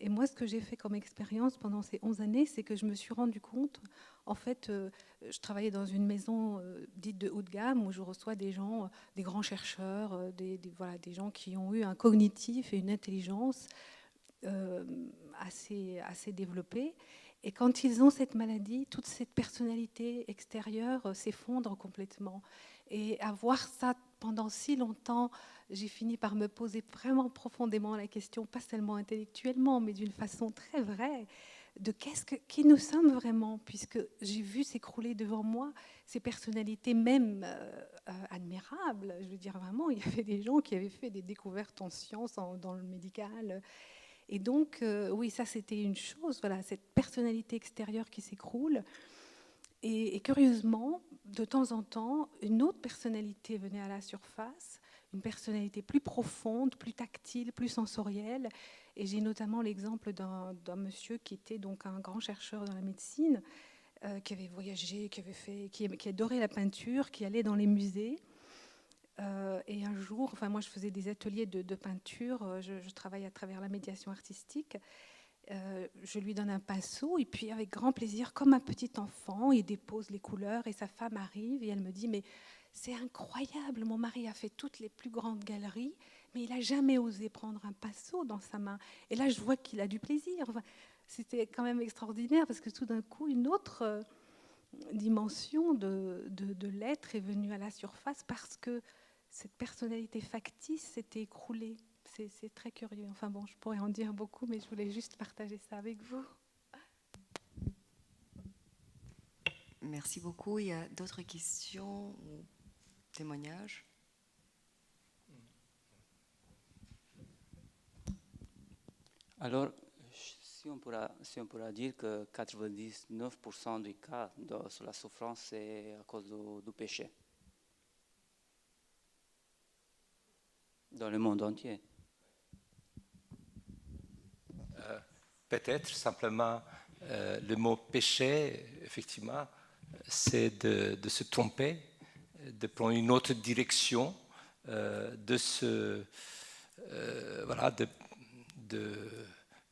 H: Et moi, ce que j'ai fait comme expérience pendant ces 11 années, c'est que je me suis rendu compte, en fait, je travaillais dans une maison dite de haut de gamme où je reçois des gens, des grands chercheurs, des gens qui ont eu un cognitif et une intelligence assez développée. Et quand ils ont cette maladie, toute cette personnalité extérieure s'effondre complètement. Et à voir ça pendant si longtemps, j'ai fini par me poser vraiment profondément la question, pas seulement intellectuellement, mais d'une façon très vraie, de qui nous sommes vraiment, puisque j'ai vu s'écrouler devant moi ces personnalités même admirables. Je veux dire, vraiment, il y avait des gens qui avaient fait des découvertes en sciences, dans le médical. Et donc, oui, ça, c'était une chose, voilà, cette personnalité extérieure qui s'écroule. Et curieusement, de temps en temps, une autre personnalité venait à la surface, une personnalité plus profonde, plus tactile, plus sensorielle. Et j'ai notamment l'exemple d'un monsieur qui était donc un grand chercheur dans la médecine, qui avait voyagé, qui adorait la peinture, qui allait dans les musées. Et un jour, enfin moi je faisais des ateliers de peinture, je travaille à travers la médiation artistique. Je lui donne un pinceau et puis avec grand plaisir, comme un petit enfant, il dépose les couleurs et sa femme arrive et elle me dit mais c'est incroyable, mon mari a fait toutes les plus grandes galeries, mais il n'a jamais osé prendre un pinceau dans sa main. Et là je vois qu'il a du plaisir. Enfin, c'était quand même extraordinaire parce que tout d'un coup une autre dimension de l'être est venue à la surface parce que cette personnalité factice s'était écroulée. C'est très curieux. Enfin bon, je pourrais en dire beaucoup, mais je voulais juste partager ça avec vous.
A: Merci beaucoup. Il y a d'autres questions ou témoignages?
I: Alors, si on pourra dire que 99% des cas de la souffrance, c'est à cause du péché. Dans le monde entier.
E: Peut-être simplement le mot péché, effectivement, c'est de se tromper, de prendre une autre direction, de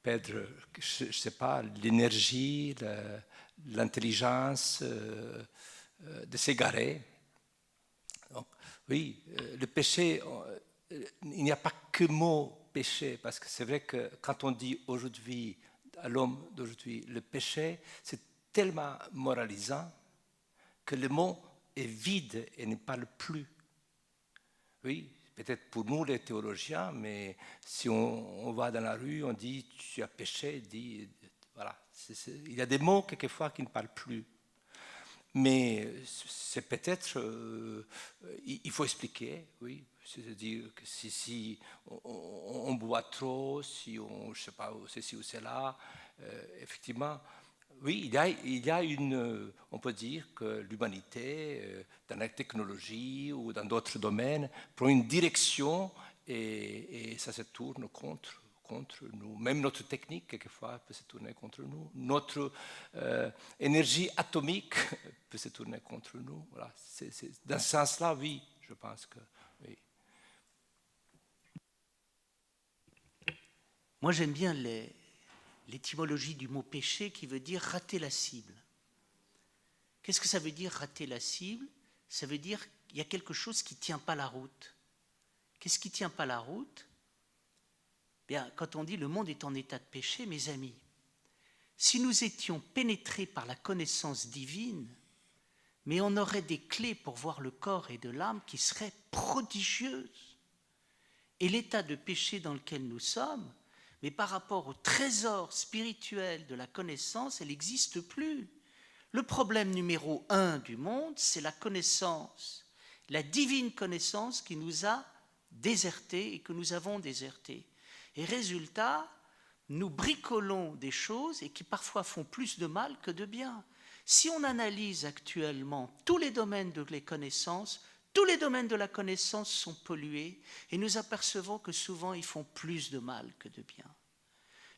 E: perdre, je ne sais pas, l'énergie, l'intelligence, de s'égarer. Donc, oui, le péché, il n'y a pas que mot péché, parce que c'est vrai que quand on dit aujourd'hui, à l'homme d'aujourd'hui, le péché, c'est tellement moralisant que le mot est vide et ne parle plus. Oui, peut-être pour nous les théologiens, mais si on va dans la rue, on dit tu as péché, voilà. Il y a des mots quelquefois qui ne parlent plus. Mais c'est peut-être, il faut expliquer, oui. C'est-à-dire que si on boit trop, si on, je sais pas, ceci ou cela, effectivement, oui, il y a une, on peut dire que l'humanité, dans la technologie ou dans d'autres domaines, prend une direction et ça se tourne contre nous. Même notre technique, quelquefois, peut se tourner contre nous. Notre énergie atomique peut se tourner contre nous. Voilà. Dans ce sens-là, oui, je pense que oui.
B: Moi, j'aime bien l'étymologie du mot péché qui veut dire rater la cible. Qu'est-ce que ça veut dire rater la cible? Ça veut dire qu'il y a quelque chose qui ne tient pas la route. Qu'est-ce qui ne tient pas la route? Bien, quand on dit le monde est en état de péché, mes amis, si nous étions pénétrés par la connaissance divine, mais on aurait des clés pour voir le corps et de l'âme qui seraient prodigieuses. Et l'état de péché dans lequel nous sommes, mais par rapport au trésor spirituel de la connaissance, elle n'existe plus. Le problème numéro 1 du monde, c'est la connaissance, la divine connaissance qui nous a désertés et que nous avons désertés. Et résultat, nous bricolons des choses et qui parfois font plus de mal que de bien. Si on analyse actuellement tous les domaines de les connaissances, tous les domaines de la connaissance sont pollués et nous apercevons que souvent ils font plus de mal que de bien.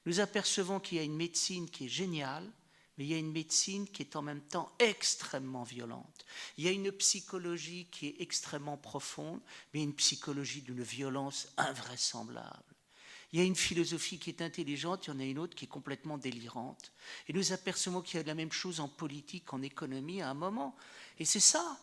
B: Nous apercevons qu'il y a une médecine qui est géniale, mais il y a une médecine qui est en même temps extrêmement violente. Il y a une psychologie qui est extrêmement profonde, mais une psychologie d'une violence invraisemblable. Il y a une philosophie qui est intelligente, il y en a une autre qui est complètement délirante. Et nous apercevons qu'il y a de la même chose en politique, en économie à un moment. Et c'est ça.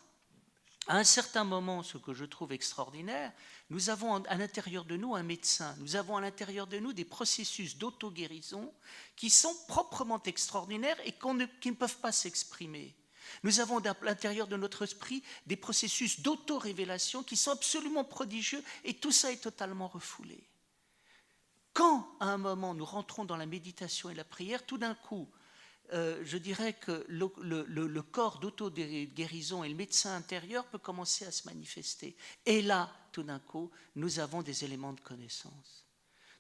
B: À un certain moment, ce que je trouve extraordinaire, nous avons à l'intérieur de nous un médecin, nous avons à l'intérieur de nous des processus d'auto-guérison qui sont proprement extraordinaires et qui ne peuvent pas s'exprimer. Nous avons à l'intérieur de notre esprit des processus d'auto-révélation qui sont absolument prodigieux et tout ça est totalement refoulé. Quand, à un moment, nous rentrons dans la méditation et la prière, tout d'un coup, je dirais que le corps d'auto-guérison et le médecin intérieur peut commencer à se manifester. Et là, tout d'un coup, nous avons des éléments de connaissance.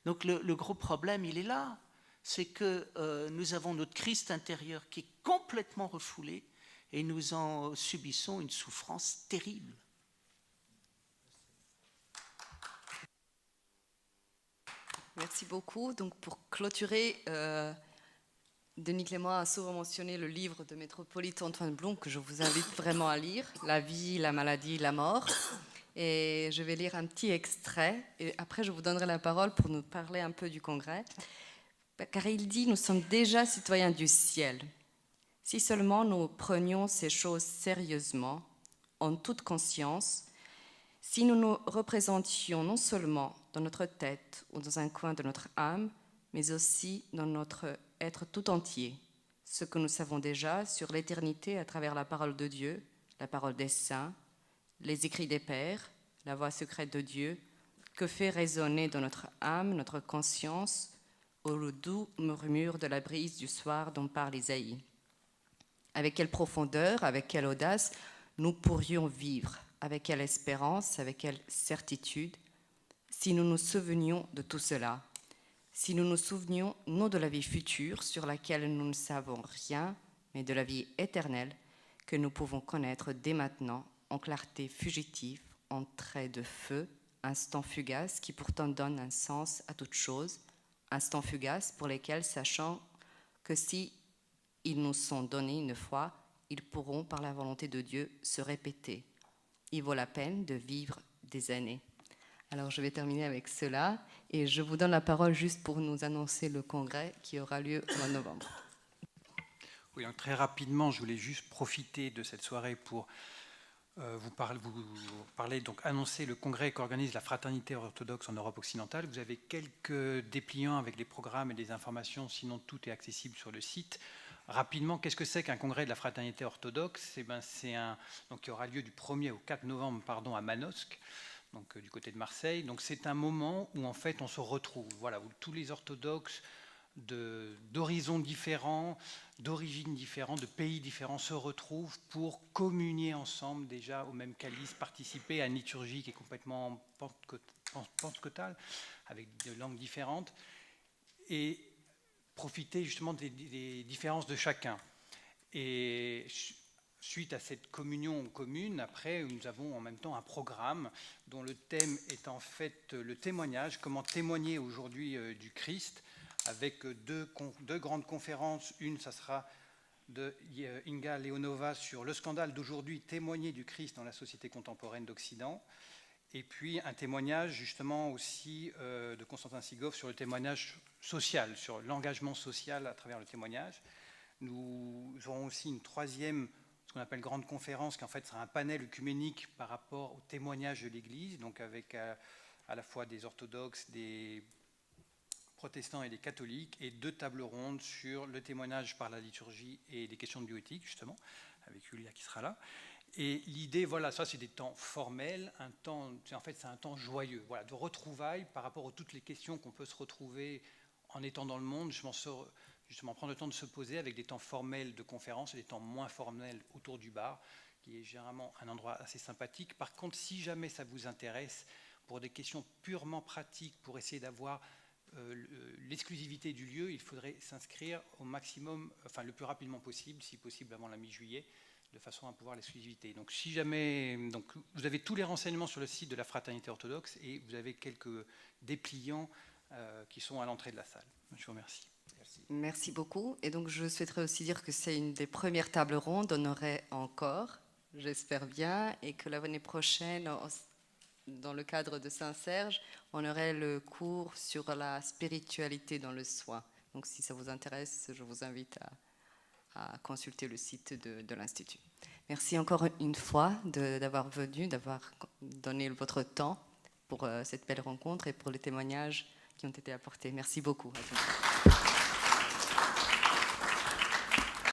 B: Donc le gros problème, il est là. C'est que nous avons notre Christ intérieur qui est complètement refoulé et nous en subissons une souffrance terrible.
A: Merci beaucoup. Donc pour clôturer, Denis Clément a souvent mentionné le livre de métropolite Antoine Blum que je vous invite vraiment à lire, La vie, la maladie, la mort. Et je vais lire un petit extrait et après je vous donnerai la parole pour nous parler un peu du congrès. Car il dit, nous sommes déjà citoyens du ciel. Si seulement nous prenions ces choses sérieusement, en toute conscience, si nous nous représentions non seulement dans notre tête ou dans un coin de notre âme, mais aussi dans notre être tout entier, ce que nous savons déjà sur l'éternité à travers la parole de Dieu, la parole des saints, les écrits des pères, la voix secrète de Dieu, que fait résonner dans notre âme, notre conscience, au doux murmure de la brise du soir dont parle Isaïe. Avec quelle profondeur, avec quelle audace nous pourrions vivre, avec quelle espérance, avec quelle certitude, si nous nous souvenions de tout cela, si nous nous souvenions non de la vie future sur laquelle nous ne savons rien, mais de la vie éternelle que nous pouvons connaître dès maintenant en clarté fugitive, en traits de feu, instant fugace qui pourtant donne un sens à toute chose, instants fugaces pour lesquels, sachant que si ils nous sont donnés une fois, ils pourront, par la volonté de Dieu, se répéter. Il vaut la peine de vivre des années. Alors, je vais terminer avec cela et je vous donne la parole juste pour nous annoncer le congrès qui aura lieu au mois de novembre.
C: Oui, donc très rapidement, je voulais juste profiter de cette soirée pour vous parler, donc annoncer le congrès qu'organise la Fraternité orthodoxe en Europe occidentale. Vous avez quelques dépliants avec les programmes et les informations, sinon tout est accessible sur le site. Rapidement, qu'est-ce que c'est qu'un congrès de la Fraternité orthodoxe? Donc, qui aura lieu du 1er au 4 novembre à Manosque, donc du côté de Marseille. Donc c'est un moment où en fait on se retrouve, voilà, où tous les orthodoxes d'horizons différents, d'origines différentes, de pays différents se retrouvent pour communier ensemble déjà au même calice, participer à une liturgie qui est complètement pentecôtale, avec des langues différentes, et profiter justement des différences de chacun. Et suite à cette communion commune, après, nous avons en même temps un programme dont le thème est en fait le témoignage, comment témoigner aujourd'hui du Christ, avec deux grandes conférences. Une, ça sera de Inga Leonova sur le scandale d'aujourd'hui, témoigner du Christ dans la société contemporaine d'Occident. Et puis un témoignage justement aussi de Constantin Sigov sur le témoignage social, sur l'engagement social à travers le témoignage. Nous aurons aussi une troisième, ce qu'on appelle grande conférence, qui en fait sera un panel œcuménique par rapport au témoignage de l'Église, donc avec à la fois des orthodoxes, des protestants et des catholiques, et 2 tables rondes sur le témoignage par la liturgie et les questions de bioéthique, justement, avec Julia qui sera là. Et l'idée, voilà, ça c'est des temps formels, en fait c'est un temps joyeux, voilà, de retrouvailles par rapport à toutes les questions qu'on peut se retrouver en étant dans le monde, justement prendre le temps de se poser avec des temps formels de conférences et des temps moins formels autour du bar, qui est généralement un endroit assez sympathique. Par contre, si jamais ça vous intéresse, pour des questions purement pratiques, pour essayer d'avoir l'exclusivité du lieu, il faudrait s'inscrire au maximum, enfin le plus rapidement possible, si possible avant la mi-juillet, de façon à pouvoir l'exclusivité. Donc si jamais, donc vous avez tous les renseignements sur le site de la Fraternité orthodoxe et vous avez quelques dépliants qui sont à l'entrée de la salle. Je vous remercie.
A: Merci beaucoup. Et donc je souhaiterais aussi dire que c'est une des premières tables rondes, on aurait encore, j'espère bien, et que l'année prochaine, dans le cadre de Saint-Serge, on aurait le cours sur la spiritualité dans le soin. Donc si ça vous intéresse, je vous invite à consulter le site de l'Institut. Merci encore une fois d'avoir venu, d'avoir donné votre temps pour cette belle rencontre et pour les témoignages qui ont été apportés. Merci beaucoup à tous.